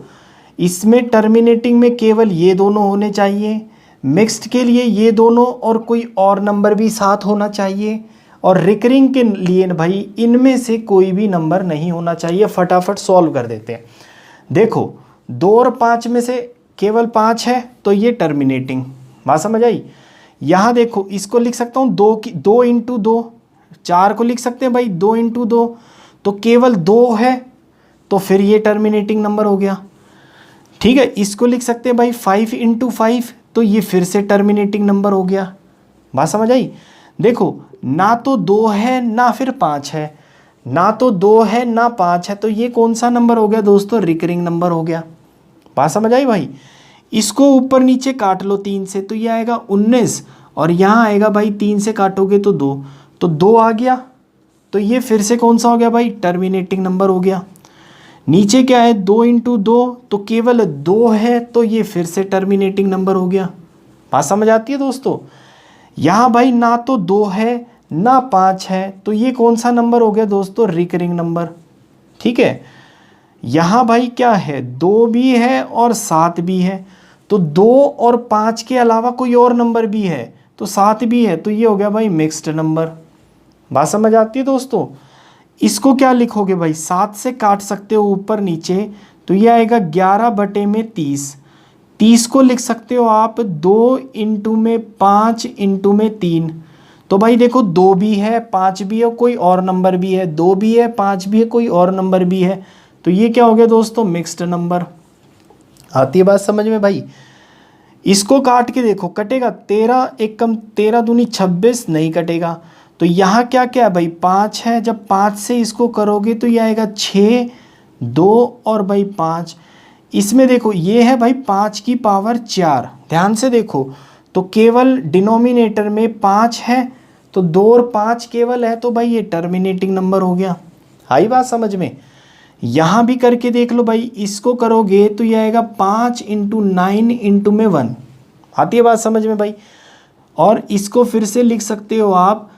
इसमें टर्मिनेटिंग में केवल ये दोनों होने चाहिए, मिक्स्ड के लिए ये दोनों और कोई और नंबर भी साथ होना चाहिए, और रिकरिंग के लिए भाई इनमें से कोई भी नंबर नहीं होना चाहिए। फटाफट सॉल्व कर देते हैं। देखो 2 और 5 में से केवल 5 है तो ये टर्मिनेटिंग। बात समझ आई? यहाँ देखो इसको लिख सकता हूँ 2 × 2, 4 को लिख सकते हैं भाई 2 × 2, तो केवल 2 है तो फिर ये टर्मिनेटिंग नंबर हो गया। ठीक है, इसको लिख सकते हैं भाई 5 × 5, तो ये फिर से टर्मिनेटिंग नंबर हो गया। बात समझ आई? देखो ना तो 2 है ना फिर 5 है, ना तो 2 है ना 5 है, तो ये कौन सा नंबर हो गया दोस्तों? रिकरिंग नंबर हो गया। बात समझ आई भाई? इसको ऊपर नीचे काट लो 3 से तो ये आएगा 19, और यहाँ आएगा भाई 3 से काटोगे तो 2, तो 2 आ गया, तो ये फिर से कौन सा हो गया भाई? टर्मिनेटिंग नंबर हो गया। नीचे क्या है? 2 × 2, तो केवल 2 है तो ये फिर से टर्मिनेटिंग नंबर हो गया। बात समझ आती है दोस्तों? यहाँ भाई ना तो 2 है ना 5 है, तो ये कौन सा नंबर हो गया दोस्तों? Recurring number. ठीक है, यहाँ भाई क्या है? 2 भी है और 7 भी है, तो 2 और 5 के अलावा कोई और नंबर भी है तो 7 भी है, तो ये हो गया भाई मिक्स्ड नंबर। बात समझ आती है दोस्तों? इसको क्या लिखोगे भाई? 7 से काट सकते हो ऊपर नीचे, तो ये आएगा 11/30। 30 को लिख सकते हो आप 2 × 5 × 3। तो भाई देखो 2 भी है 5 भी है कोई और नंबर भी है, 2 भी है 5 भी है कोई और नंबर भी है, तो ये क्या हो गया दोस्तों? Mixed number. आती है बात समझ में भाई? इसको काट के देखो, कटेगा 13 × 1 = 13 दूनी 26, नहीं कटेगा। तो यहाँ क्या क्या है भाई? 5 है, जब 5 से इसको करोगे तो ये आएगा 6, 2 और भाई 5। इसमें देखो ये है भाई 5 की पावर 4, ध्यान से देखो, तो केवल डिनोमिनेटर में 5 है तो 2 और 5 केवल है, तो भाई ये टर्मिनेटिंग नंबर हो गया। आई बात समझ में? यहाँ भी करके देख लो भाई, इसको करोगे तो ये आएगा 5 × 9 × 1। आती है बात समझ में भाई? और इसको फिर से लिख सकते हो आप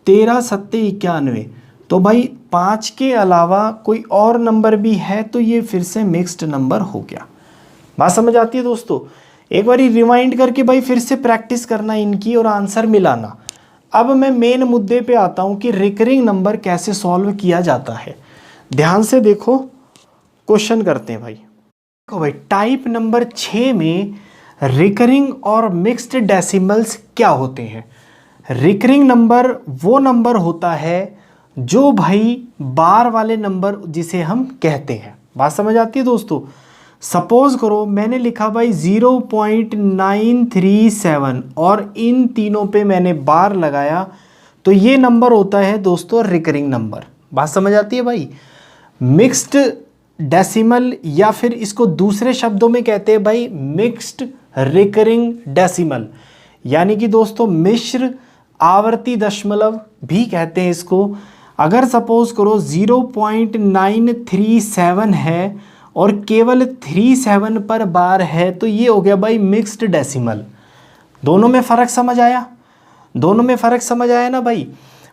13 × 7 = 91, तो भाई 5 के अलावा कोई और नंबर भी है तो ये फिर से मिक्स्ड नंबर हो गया। बात समझ आती है दोस्तों? एक बार रिवाइंड करके भाई फिर से प्रैक्टिस करना इनकी और आंसर मिलाना। अब मैं मेन मुद्दे पे आता हूँ कि रिकरिंग नंबर कैसे सॉल्व किया जाता है। ध्यान से देखो, क्वेश्चन करते हैं भाई। देखो भाई, टाइप नंबर 6 में रिकरिंग और मिक्स्ड डेसिमल्स क्या होते हैं। रिकरिंग नंबर वो नंबर होता है जो भाई बार वाले नंबर जिसे हम कहते हैं। बात समझ आती है दोस्तों? सपोज करो मैंने लिखा भाई 0.937 और इन तीनों पे मैंने बार लगाया, तो ये नंबर होता है दोस्तों रिकरिंग नंबर। बात समझ आती है भाई? मिक्स्ड डेसिमल या फिर इसको दूसरे शब्दों में कहते हैं भाई मिक्स्ड रिकरिंग डेसिमल, यानी कि दोस्तों मिश्र आवर्ती दशमलव भी कहते हैं इसको। अगर सपोज करो 0.937 है और केवल 37 पर बार है तो ये हो गया भाई मिक्स्ड डेसिमल। दोनों में फ़र्क समझ आया? दोनों में फ़र्क समझ आया ना भाई?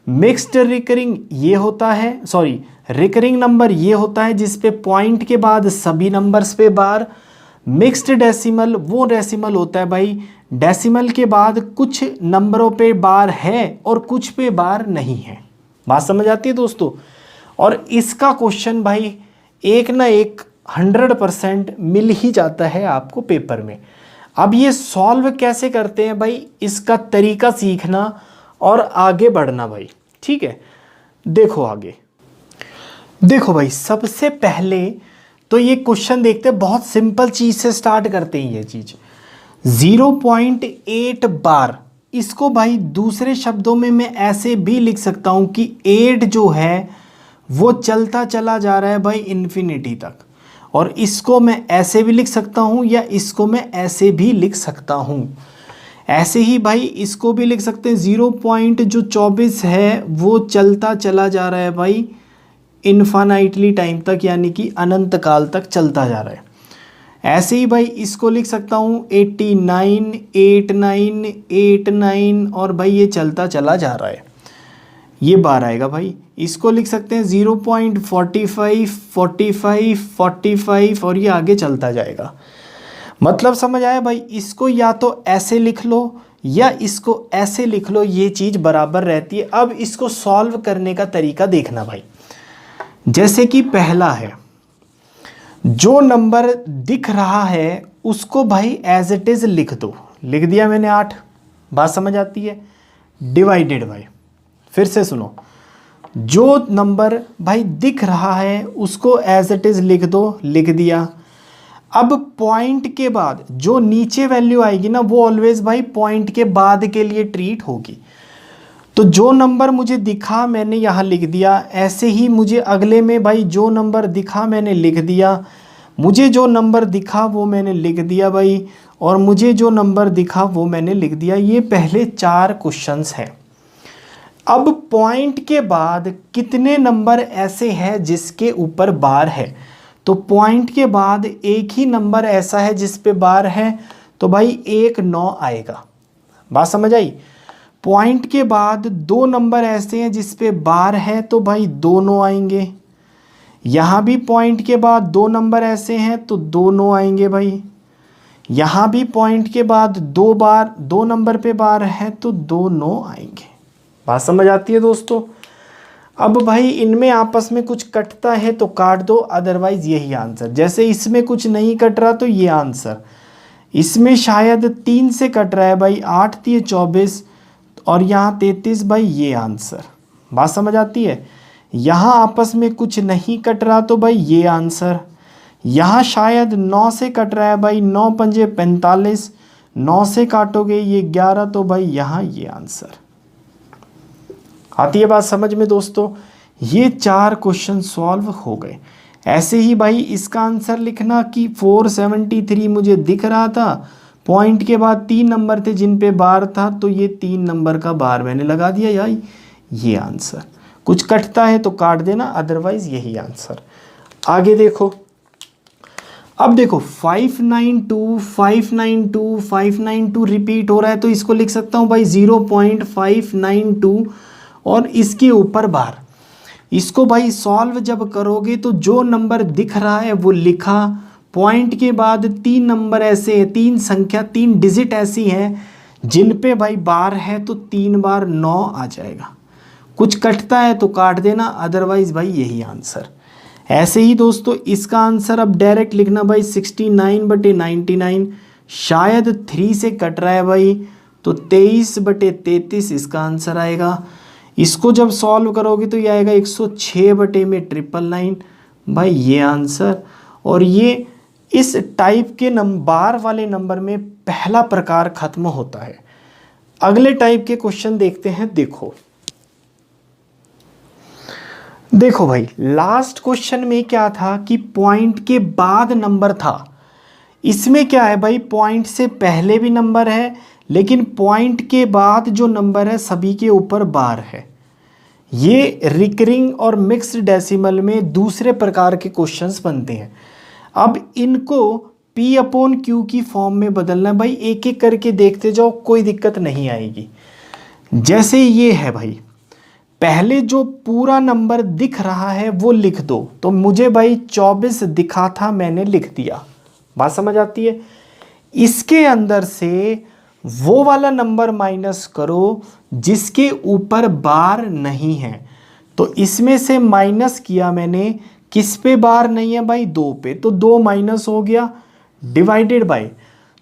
मिक्स्ड रिकरिंग ये होता है, सॉरी रिकरिंग नंबर ये होता है जिस पे पॉइंट के बाद सभी नंबर्स पे बार। मिक्स्ड डेसिमल वो डेसिमल होता है भाई डेसिमल के बाद कुछ नंबरों पे बार है और कुछ पे बार नहीं है। बात समझ आती है दोस्तों? और इसका क्वेश्चन भाई एक ना एक 100% मिल ही जाता है आपको पेपर में। अब ये सॉल्व कैसे करते हैं भाई, इसका तरीका सीखना और आगे बढ़ना भाई, ठीक है? देखो आगे, देखो भाई सबसे पहले तो ये क्वेश्चन देखते हैं, बहुत सिंपल चीज़ से स्टार्ट करते हैं। ये चीज़ 0.8 बार, इसको भाई दूसरे शब्दों में मैं ऐसे भी लिख सकता हूँ कि 8 जो है वो चलता चला जा रहा है भाई इन्फिनिटी तक, और इसको मैं ऐसे भी लिख सकता हूँ या इसको मैं ऐसे भी लिख सकता हूँ। ऐसे ही भाई इसको भी लिख सकते हैं 0.24 है वो चलता चला जा रहा है भाई इन्फानाइटली टाइम तक, यानी कि अनंत काल तक चलता जा रहा है। ऐसे ही भाई इसको लिख सकता हूँ 89, 89, 89 और भाई ये चलता चला जा रहा है, ये बार आएगा भाई। इसको लिख सकते हैं 0.45, 45, 45 और ये आगे चलता जाएगा। मतलब समझ आया भाई? इसको या तो ऐसे लिख लो या इसको ऐसे लिख लो, ये चीज़ बराबर रहती है। अब इसको सॉल्व करने का तरीका देखना भाई। जैसे कि पहला है, जो नंबर दिख रहा है उसको भाई एज इट इज़ लिख दो। लिख दिया मैंने 8। बात समझ आती है? डिवाइडेड भाई, फिर से सुनो, जो नंबर भाई दिख रहा है उसको एज इट इज़ लिख दो। लिख दिया। अब पॉइंट के बाद जो नीचे वैल्यू आएगी ना वो ऑलवेज भाई पॉइंट के बाद के लिए ट्रीट होगी। तो जो नंबर मुझे दिखा मैंने यहाँ लिख दिया। ऐसे ही मुझे अगले में भाई जो नंबर दिखा मैंने लिख दिया। मुझे जो नंबर दिखा वो मैंने लिख दिया भाई, और मुझे जो नंबर दिखा वो मैंने लिख दिया। ये पहले 4 क्वेश्चंस हैं। अब पॉइंट के बाद कितने नंबर ऐसे हैं जिसके ऊपर बार है? तो पॉइंट के बाद एक ही नंबर ऐसा है जिस पे बार है, तो भाई 1 9 आएगा। बात समझ आई? पॉइंट के बाद 2 नंबर ऐसे हैं जिस पे बार है, तो भाई 2 9 आएंगे। यहाँ भी पॉइंट के बाद 2 नंबर ऐसे हैं तो 2 9 आएंगे भाई। यहाँ भी पॉइंट के बाद 2 नंबर पे बार है तो 2 9 आएंगे। बात समझ आती है दोस्तों? अब भाई इनमें आपस में कुछ कटता है तो काट दो, अदरवाइज यही आंसर। जैसे इसमें कुछ नहीं कट रहा तो ये आंसर। इसमें शायद 3 से कट रहा है भाई, 8 3 24 और यहाँ 33 भाई, ये आंसर। बात समझ आती है? यहाँ आपस में कुछ नहीं कट रहा तो भाई ये आंसर। यहाँ शायद 9 से कट रहा है भाई, 9 पंजे 45, 9 से काटोगे ये 11 तो भाई यहाँ ये आंसर। आती है बात समझ में दोस्तों? ये 4 क्वेश्चन सॉल्व हो गए। ऐसे ही भाई इसका आंसर लिखना कि 473 मुझे दिख रहा था, पॉइंट के बाद 3 नंबर थे जिन पे बार था, तो ये 3 नंबर का बार मैंने लगा दिया यार, ये आंसर। कुछ कटता है तो काट देना, अदरवाइज यही आंसर। आगे देखो, अब देखो 592 592 592 रिपीट हो रहा है, तो इसको लिख सकता हूँ भाई 0.592 और इसके ऊपर बार। इसको भाई सॉल्व जब करोगे तो जो नंबर दिख रहा है वो लिखा, पॉइंट के बाद 3 नंबर ऐसे हैं, 3 संख्या 3 डिजिट ऐसी हैं जिन पे भाई बार है तो 3 बार 9 आ जाएगा। कुछ कटता है तो काट देना, अदरवाइज भाई यही आंसर। ऐसे ही दोस्तों इसका आंसर अब डायरेक्ट लिखना भाई 69/99, शायद 3 से कट रहा है भाई तो 23/33 इसका आंसर आएगा। इसको जब सॉल्व करोगे तो ये आएगा 106/999 भाई ये आंसर। और ये इस टाइप के बार वाले नंबर में पहला प्रकार खत्म होता है। अगले टाइप के क्वेश्चन देखते हैं। देखो भाई लास्ट क्वेश्चन में क्या था कि पॉइंट के बाद नंबर था। इसमें क्या है भाई, पॉइंट से पहले भी नंबर है लेकिन पॉइंट के बाद जो नंबर है सभी के ऊपर बार है। ये रिकरिंग और मिक्स्ड डेसिमल में दूसरे प्रकार के क्वेश्चंस बनते हैं। अब इनको P/Q की फॉर्म में बदलना है भाई, एक एक करके देखते जाओ, कोई दिक्कत नहीं आएगी। जैसे ये है भाई, पहले जो पूरा नंबर दिख रहा है वो लिख दो, तो मुझे भाई 24 दिखा था, मैंने लिख दिया। बात समझ आती है? इसके अंदर से वो वाला नंबर माइनस करो जिसके ऊपर बार नहीं है। तो इसमें से माइनस किया मैंने, किस पे बार नहीं है भाई, 2 पे, तो 2 माइनस हो गया, डिवाइडेड बाय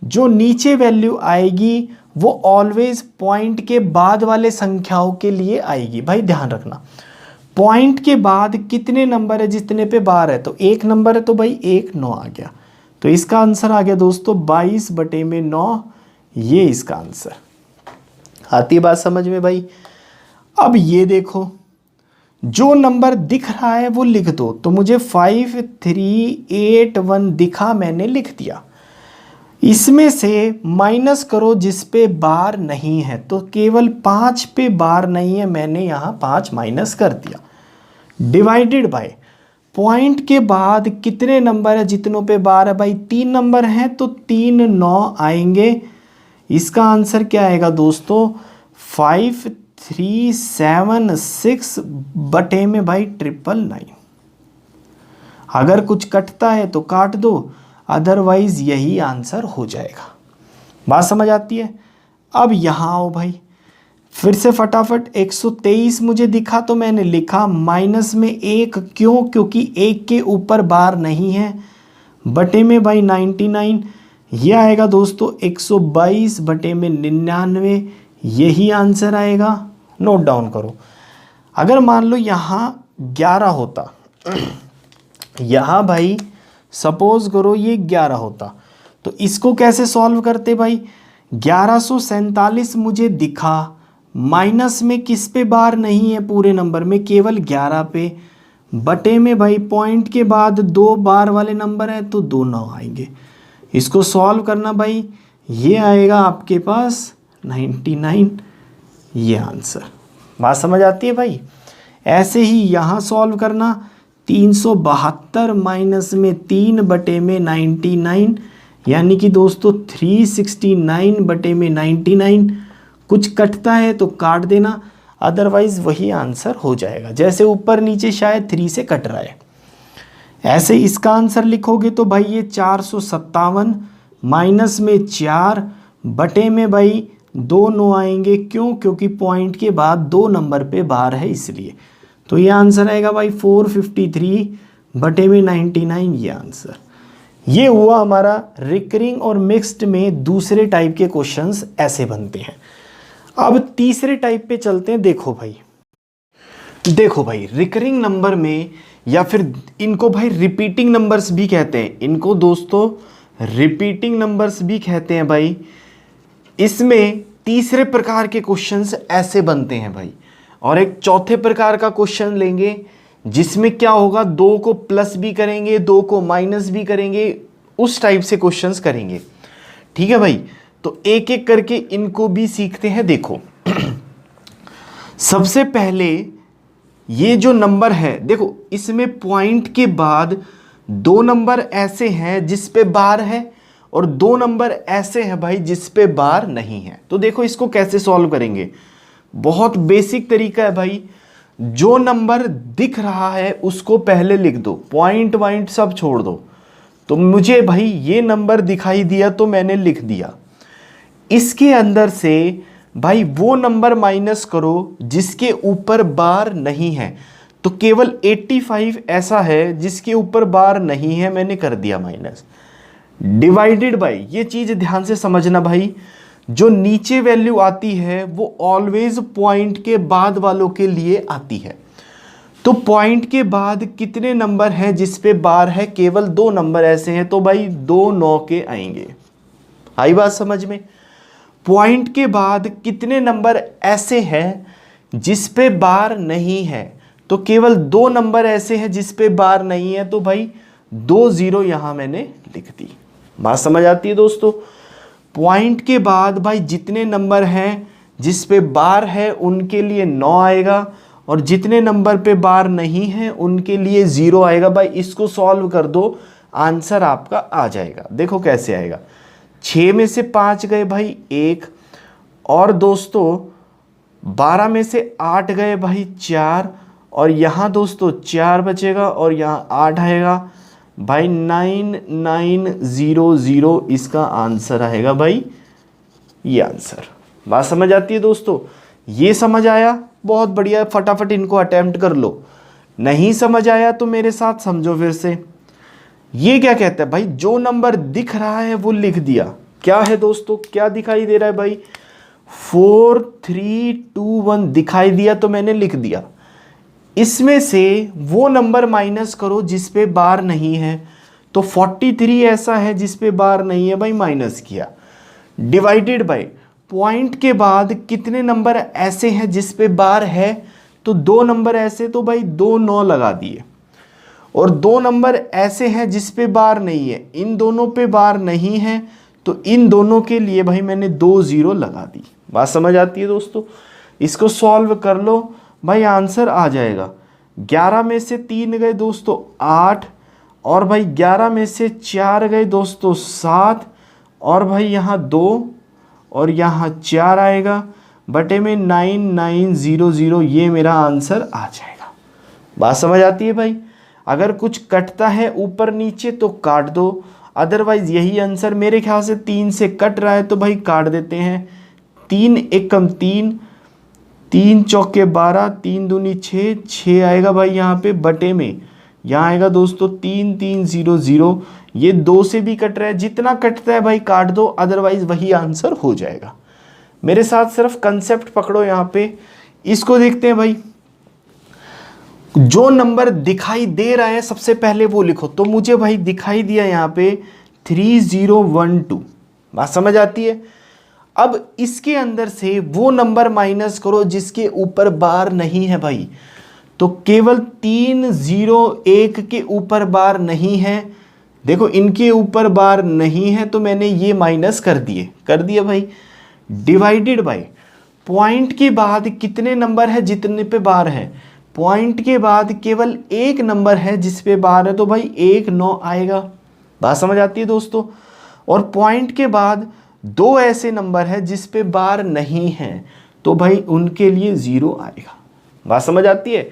जो नीचे वैल्यू आएगी वो ऑलवेज पॉइंट के बाद वाले संख्याओं के लिए आएगी। भाई ध्यान रखना, पॉइंट के बाद कितने नंबर है जितने पे बार है, तो 1 नंबर है तो भाई 1 9 आ गया। तो इसका आंसर आ गया दोस्तों 22/9, ये इसका आंसर। आती है बात समझ में भाई? अब ये देखो, जो नंबर दिख रहा है वो लिख दो, तो मुझे 5381 दिखा, मैंने लिख दिया। इसमें से माइनस करो जिस पे बार नहीं है, तो केवल 5 पे बार नहीं है, मैंने यहाँ 5 माइनस कर दिया, डिवाइडेड बाय पॉइंट के बाद कितने नंबर है जितनों पे बार है भाई, 3 नंबर हैं तो 3 9 आएंगे। इसका आंसर क्या आएगा दोस्तों 5376 बटे में भाई 999। अगर कुछ कटता है तो काट दो, अदरवाइज यही आंसर हो जाएगा। बात समझ आती है? अब यहाँ आओ भाई, फिर से फटाफट 123 मुझे दिखा तो मैंने लिखा, माइनस में 1 क्यों, क्योंकि 1 के ऊपर बार नहीं है, बटे में भाई 99, यह आएगा दोस्तों 122 बटे में 99, यही आंसर आएगा। नोट डाउन करो। अगर मान लो यहाँ 11 होता, यहाँ भाई सपोज करो ये 11 होता, तो इसको कैसे सॉल्व करते भाई, 1147 मुझे दिखा, माइनस में किस पे बार नहीं है पूरे नंबर में, केवल 11 पे, बटे में भाई पॉइंट के बाद 2 बार वाले नंबर है तो 2 9 आएंगे। इसको सॉल्व करना भाई, ये आएगा आपके पास 99, ये आंसर। बात समझ आती है भाई? ऐसे ही यहाँ सॉल्व करना, 372 माइनस में 3 बटे में 99, यानी कि दोस्तों 369 बटे में 99। कुछ कटता है तो काट देना, अदरवाइज वही आंसर हो जाएगा। जैसे ऊपर नीचे शायद 3 से कट रहा है, ऐसे इसका आंसर लिखोगे तो भाई ये 457 माइनस में 4 बटे में भाई 2 9 आएंगे। क्यों? क्योंकि पॉइंट के बाद 2 नंबर पे बार है इसलिए। तो ये आंसर आएगा भाई 453 बटे में 99, ये आंसर। ये हुआ हमारा रिकरिंग और मिक्स्ड में दूसरे टाइप के क्वेश्चंस ऐसे बनते हैं। अब तीसरे टाइप पे चलते हैं। देखो भाई रिकरिंग नंबर में, या फिर इनको भाई रिपीटिंग नंबर्स भी कहते हैं, इनको दोस्तों रिपीटिंग नंबर्स भी कहते हैं भाई। इसमें तीसरे प्रकार के क्वेश्चंस ऐसे बनते हैं भाई, और एक चौथे प्रकार का क्वेश्चन लेंगे जिसमें क्या होगा, 2 को प्लस भी करेंगे, 2 को माइनस भी करेंगे, उस टाइप से क्वेश्चंस करेंगे। ठीक है भाई, तो एक एक करके इनको भी सीखते हैं। देखो सबसे पहले ये जो नंबर है, देखो इसमें पॉइंट के बाद 2 नंबर ऐसे हैं जिस पे बार है और 2 नंबर ऐसे हैं भाई जिस पे बार नहीं है। तो देखो इसको कैसे सॉल्व करेंगे, बहुत बेसिक तरीका है भाई। जो नंबर दिख रहा है उसको पहले लिख दो, पॉइंट वाइंट सब छोड़ दो। तो मुझे भाई ये नंबर दिखाई दिया तो मैंने लिख दिया। इसके अंदर से भाई वो नंबर माइनस करो जिसके ऊपर बार नहीं है। तो केवल 85 ऐसा है जिसके ऊपर बार नहीं है, मैंने कर दिया माइनस। डिवाइडेड बाय, ये चीज ध्यान से समझना भाई, जो नीचे वैल्यू आती है वो ऑलवेज पॉइंट के बाद वालों के लिए आती है। तो पॉइंट के बाद कितने नंबर हैं जिस पे बार है? केवल 2 नंबर ऐसे हैं, तो भाई 2 9 के आएंगे। आई बात समझ में? पॉइंट के बाद कितने नंबर ऐसे हैं जिस पे बार नहीं है? तो केवल 2 नंबर ऐसे हैं जिस पे बार नहीं है, तो भाई 2 0 यहां मैंने लिख दी। बात समझ आती है दोस्तों? पॉइंट के बाद भाई जितने नंबर हैं जिस पे बार है उनके लिए 9 आएगा, और जितने नंबर पे बार नहीं है उनके लिए 0 आएगा। भाई इसको सॉल्व कर दो, आंसर आपका आ जाएगा। देखो कैसे आएगा। 6 में से 5 गए भाई 1, और दोस्तों 12 में से 8 गए भाई 4, और यहाँ दोस्तों 4 बचेगा और यहाँ 8 आएगा भाई। 9900 इसका आंसर आएगा भाई, ये आंसर। बात समझ आती है दोस्तों? ये समझ आया? बहुत बढ़िया, फटाफट इनको अटेम्प्ट कर लो। नहीं समझ आया तो मेरे साथ समझो फिर से। ये क्या कहता है भाई? जो नंबर दिख रहा है वो लिख दिया। क्या है दोस्तों? क्या दिखाई दे रहा है भाई? 4 3 2 1 दिखाई दिया तो मैंने लिख दिया। इसमें से वो नंबर माइनस करो जिस पे बार नहीं है। तो 43 ऐसा है जिस पे बार नहीं है भाई, माइनस किया। डिवाइडेड बाय, पॉइंट के बाद कितने नंबर ऐसे हैं जिस पे बार है? तो 2 नंबर ऐसे, तो भाई 2 9 लगा दिए। और 2 नंबर ऐसे हैं जिस पे बार नहीं है, इन दोनों पे बार नहीं है, तो इन दोनों के लिए भाई मैंने 2 0 लगा दी। बात समझ आती है दोस्तों? इसको सॉल्व कर लो भाई, आंसर आ जाएगा। 11 में से 3 गए दोस्तों 8, और भाई 11 में से 4 गए दोस्तों 7, और भाई यहाँ 2 और यहाँ 4 आएगा बटे में 9900, ये मेरा आंसर आ जाएगा। बात समझ आती है भाई? अगर कुछ कटता है ऊपर नीचे तो काट दो, अदरवाइज यही आंसर मेरे ख्याल से 3 से कट रहा है तो भाई काट देते हैं। 3 एकम 3, 3 चौके 12, 3 दूनी 6, 6 आएगा भाई यहाँ पे बटे में, यहाँ आएगा दोस्तों 3300। ये 2 से भी कट रहा है, जितना कटता है भाई काट दो, अदरवाइज वही आंसर हो जाएगा। मेरे साथ सिर्फ कंसेप्ट पकड़ो यहाँ पे। इसको देखते हैं भाई, जो नंबर दिखाई दे रहा है सबसे पहले वो लिखो। तो मुझे भाई दिखाई दिया यहाँ पे 3012। बात समझ आती है? अब इसके अंदर से वो नंबर माइनस करो जिसके ऊपर बार नहीं है भाई। तो केवल 301 के ऊपर बार नहीं है। देखो इनके ऊपर बार नहीं है तो मैंने ये माइनस कर दिया भाई। डिवाइडेड बाय, पॉइंट के बाद कितने नंबर है जितने पे बार है? पॉइंट के बाद केवल एक नंबर है जिस पे बार है, तो भाई 1 9 आएगा। बात समझ आती है दोस्तों? और पॉइंट के बाद 2 ऐसे नंबर है जिस पे बार नहीं है, तो भाई उनके लिए 0 आएगा। बात समझ आती है?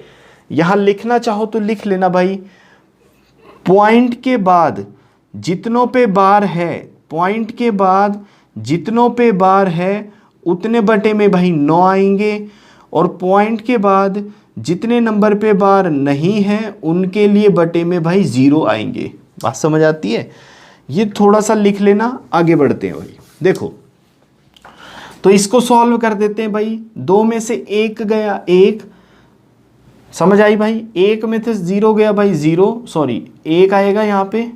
यहां लिखना चाहो तो लिख लेना भाई, पॉइंट के बाद जितनों पे बार है, पॉइंट के बाद जितनों पे बार है उतने बटे में भाई 9 आएंगे, और पॉइंट के बाद जितने नंबर पे बार नहीं है उनके लिए बटे में भाई 0 आएंगे। बात समझ आती है? ये थोड़ा सा लिख लेना, आगे बढ़ते हैं भाई। देखो तो इसको सॉल्व कर देते हैं भाई। 2 में से 1 गया 1, समझ आई भाई? 1 में से 0 गया भाई 0, सॉरी 1 आएगा यहाँ पे,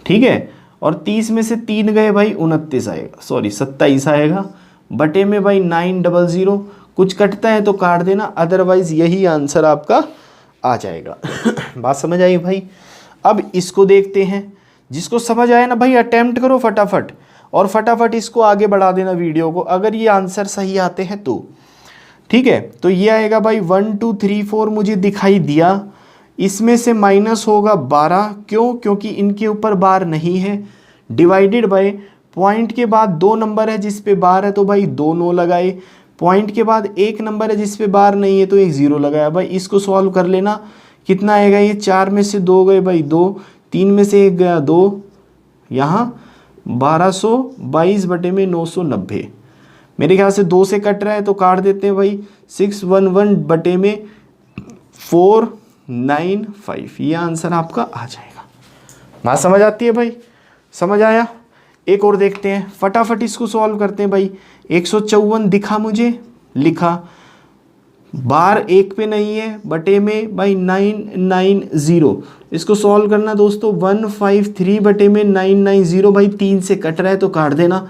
ठीक है। और 30 में से 3 गए भाई 29 आएगा, सॉरी 27 आएगा बटे में भाई 900। कुछ कटता है तो काट देना, अदरवाइज यही आंसर आपका आ जाएगा। बात समझ आई भाई? अब इसको देखते हैं। जिसको समझ आया ना भाई अटेम्प्ट करो फटाफट, और फटाफट इसको आगे बढ़ा देना वीडियो को, अगर ये आंसर सही आते हैं तो। ठीक है, तो ये आएगा भाई 1 2 3 4 मुझे दिखाई दिया। इसमें से माइनस होगा 12, क्यों? क्योंकि इनके ऊपर बार नहीं है। डिवाइडेड बाय, पॉइंट के बाद 2 नंबर है जिस पे बार है, तो भाई 2 9 लगाए। पॉइंट के बाद एक नंबर है जिस पे बार नहीं है तो एक जीरो लगाया भाई। इसको सॉल्व कर लेना, कितना आएगा ये, 4 में से 2 गए भाई 2, 3 में से 1 गया 2, यहाँ 1222 बटे में 990। मेरे ख्याल से 2 से कट रहा है तो काट देते हैं भाई, 611 बटे में 495, ये आंसर आपका आ जाएगा। बात समझ आती है भाई, समझ आया। एक और देखते हैं, फटाफट इसको सॉल्व करते हैं भाई। 154 दिखा मुझे, लिखा, बार एक पे नहीं है, बटे में भाई 990, इसको सॉल्व करना दोस्तों। 153 बटे में 990 भाई 3 से कट रहा है तो काट देना,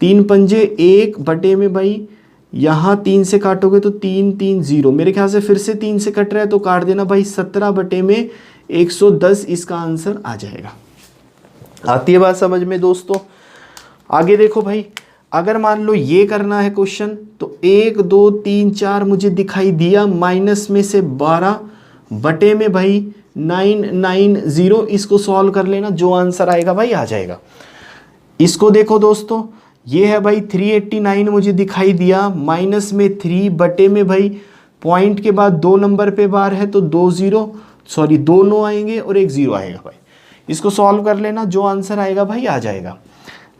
3 पंजे 1 बटे में भाई यहाँ 3 से काटोगे तो 330, मेरे ख्याल से फिर से 3 से कट रहा है तो काट देना भाई, 17 बटे में 110 इसका आंसर आ जाएगा। आती है बात समझ में दोस्तों। आगे देखो भाई, अगर मान लो ये करना है क्वेश्चन तो 1 2 3 4 मुझे दिखाई दिया, माइनस में से 12 बटे में भाई 990, इसको सॉल्व कर लेना, जो आंसर आएगा भाई आ जाएगा। इसको देखो दोस्तों, ये है भाई 389 मुझे दिखाई दिया, माइनस में 3 बटे में भाई पॉइंट के बाद 2 नंबर पे बार है तो 2 9 आएंगे और एक 0 आएगा भाई। इसको सॉल्व कर लेना, जो आंसर आएगा भाई आ जाएगा।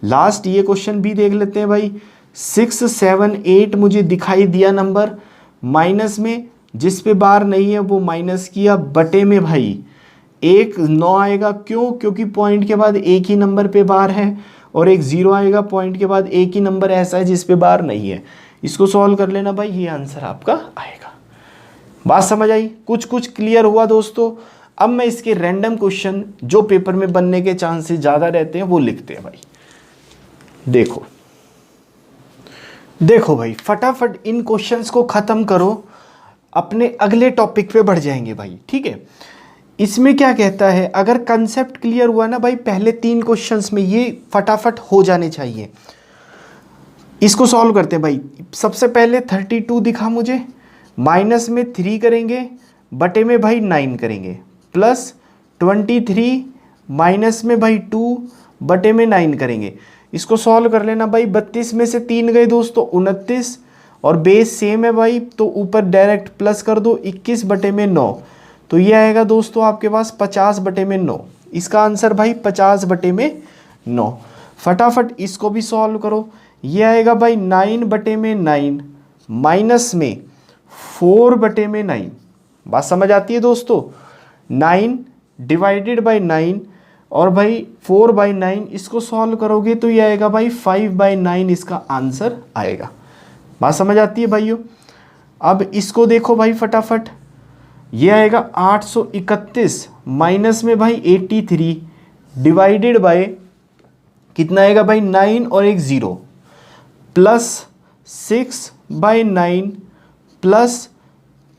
लास्ट ये क्वेश्चन भी देख लेते हैं भाई। 678 मुझे दिखाई दिया नंबर, माइनस में जिस पे बार नहीं है वो माइनस किया, बटे में भाई 1 9 आएगा, क्यों, क्योंकि पॉइंट के बाद एक ही नंबर पे बार है, और एक 0 आएगा, पॉइंट के बाद एक ही नंबर ऐसा है जिस पे बार नहीं है। इसको सॉल्व कर लेना भाई, ये आंसर आपका आएगा। बात समझ आई, कुछ कुछ क्लियर हुआ दोस्तों। अब मैं इसके रैंडम क्वेश्चन जो पेपर में बनने के चांसेस ज़्यादा रहते हैं वो लिखते हैं भाई। देखो भाई, फटाफट इन क्वेश्चंस को ख़त्म करो, अपने अगले टॉपिक पे बढ़ जाएंगे भाई, ठीक है। इसमें क्या कहता है, अगर कंसेप्ट क्लियर हुआ ना भाई, पहले 3 क्वेश्चंस में ये फटाफट हो जाने चाहिए। इसको सॉल्व करते हैं भाई। सबसे पहले 32 दिखा मुझे, माइनस में 3 करेंगे, बटे में भाई 9 करेंगे, प्लस 23 माइनस में भाई 2 बटे में 9 करेंगे। इसको सॉल्व कर लेना भाई। 32 में से 3 गए दोस्तों 29, और बेस सेम है भाई तो ऊपर डायरेक्ट प्लस कर दो, 21 बटे में 9, तो ये आएगा दोस्तों आपके पास 50 बटे में 9। इसका आंसर भाई 50 बटे में 9। फटाफट इसको भी सॉल्व करो। ये आएगा भाई 9 बटे में 9 माइनस में 4 बटे में 9। बात समझ आती है दोस्तों। 9 डिवाइडेड बाई 9 और भाई 4/9, इसको सॉल्व करोगे तो ये आएगा भाई 5/9 इसका आंसर आएगा। बात समझ आती है भाइयों। अब इसको देखो भाई फटाफट, ये आएगा 831 माइनस में भाई 83 डिवाइडेड बाय कितना आएगा भाई 9 और एक 0, प्लस 6/9 प्लस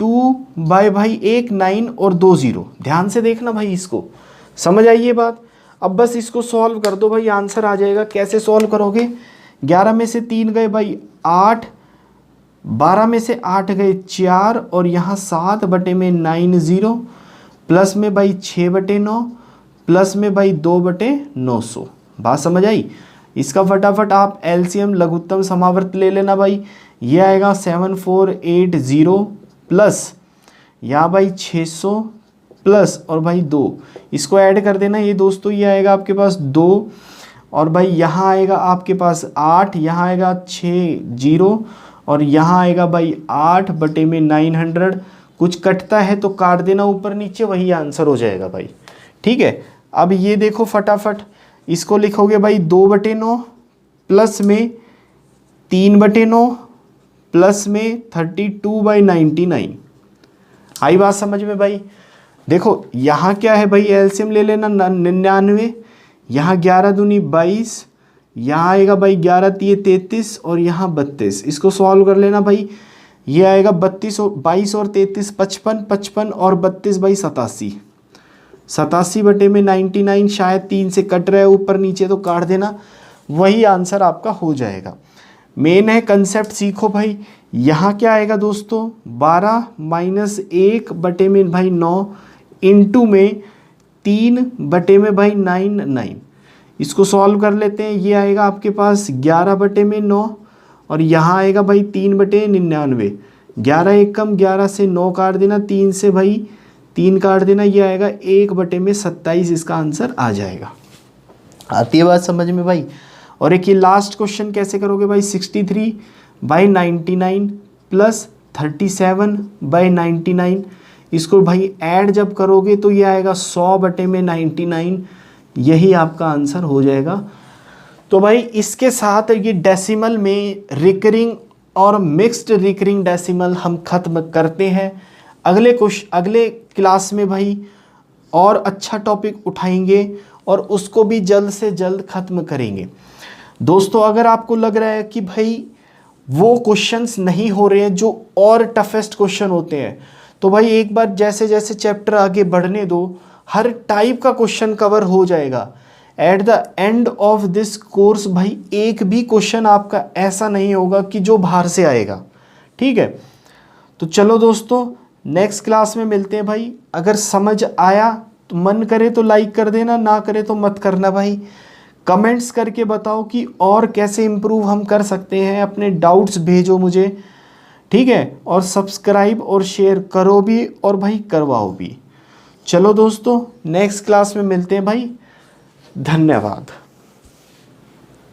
2 बाय भाई 1 9 और 2 0। ध्यान से देखना भाई, इसको समझ आई ये बात। अब बस इसको सॉल्व कर दो भाई, आंसर आ जाएगा। कैसे सॉल्व करोगे, 11 में से 3 गए भाई 8, 12 में से 8 गए 4, और यहाँ 7 बटे में 90, प्लस में भाई 6 बटे 9, प्लस में भाई 2 बटे 900। बात समझ आई। इसका फटाफट आप एलसीएम लघुत्तम समावर्त ले लेना भाई। ये आएगा 7480 प्लस यहाँ भाई 600 प्लस और भाई 2, इसको ऐड कर देना ये दोस्तों। ये आएगा आपके पास 2, और भाई यहाँ आएगा आपके पास 8, यहाँ आएगा 6 0, और यहाँ आएगा भाई 8 बटे में 900। कुछ कटता है तो काट देना ऊपर नीचे, वही आंसर हो जाएगा भाई, ठीक है। अब ये देखो फटाफट, इसको लिखोगे भाई 2 बटे 9 प्लस में 3 बटे 9 प्लस में 32/99। आई बात समझ में भाई। देखो यहाँ क्या है भाई, एलसीएम ले लेना 99, यहाँ 11 दूनी 22, यहाँ आएगा भाई 11 तिये 33 और यहाँ 32। इसको सॉल्व कर लेना भाई। ये आएगा 32 और 22 और 33 55, 55 और 32 भाई 87, 87 बटे में 99। शायद 3 से कट रहा है ऊपर नीचे तो काट देना, वही आंसर आपका हो जाएगा। मेन है कंसेप्ट सीखो भाई। यहाँ क्या आएगा दोस्तों 12 माइनस 1 बटे में भाई 9 इंटू में 3 बटे में भाई 9 9। इसको सॉल्व कर लेते हैं। ये आएगा आपके पास 11 बटे में 9 और यहाँ आएगा भाई 3/99। 11 एकम 11 से 9 काट देना, 3 से भाई 3 काट देना, ये आएगा 1/27, इसका आंसर आ जाएगा। आती है बात समझ में भाई। और एक ये लास्ट क्वेश्चन कैसे करोगे भाई, 63/99 प्लस 37/99, इसको भाई ऐड जब करोगे तो ये आएगा 100/99, यही आपका आंसर हो जाएगा। तो भाई इसके साथ ये डेसिमल में रिकरिंग और मिक्स्ड रिकरिंग डेसिमल हम खत्म करते हैं। अगले क्लास में भाई और अच्छा टॉपिक उठाएंगे और उसको भी जल्द से जल्द ख़त्म करेंगे। दोस्तों अगर आपको लग रहा है कि भाई वो क्वेश्चंस नहीं हो रहे हैं जो और टफेस्ट क्वेश्चन होते हैं, तो भाई एक बार जैसे जैसे चैप्टर आगे बढ़ने दो, हर टाइप का क्वेश्चन कवर हो जाएगा। At the end of this course भाई एक भी क्वेश्चन आपका ऐसा नहीं होगा कि जो बाहर से आएगा, ठीक है। तो चलो दोस्तों नेक्स्ट क्लास में मिलते हैं भाई। अगर समझ आया तो मन करे तो लाइक कर देना, ना करे तो मत करना भाई। कमेंट्स करके बताओ कि और कैसे इम्प्रूव हम कर सकते हैं, अपने डाउट्स भेजो मुझे, ठीक है। और सब्सक्राइब और शेयर करो भी और भाई करवाओ भी। चलो दोस्तों नेक्स्ट क्लास में मिलते हैं भाई, धन्यवाद।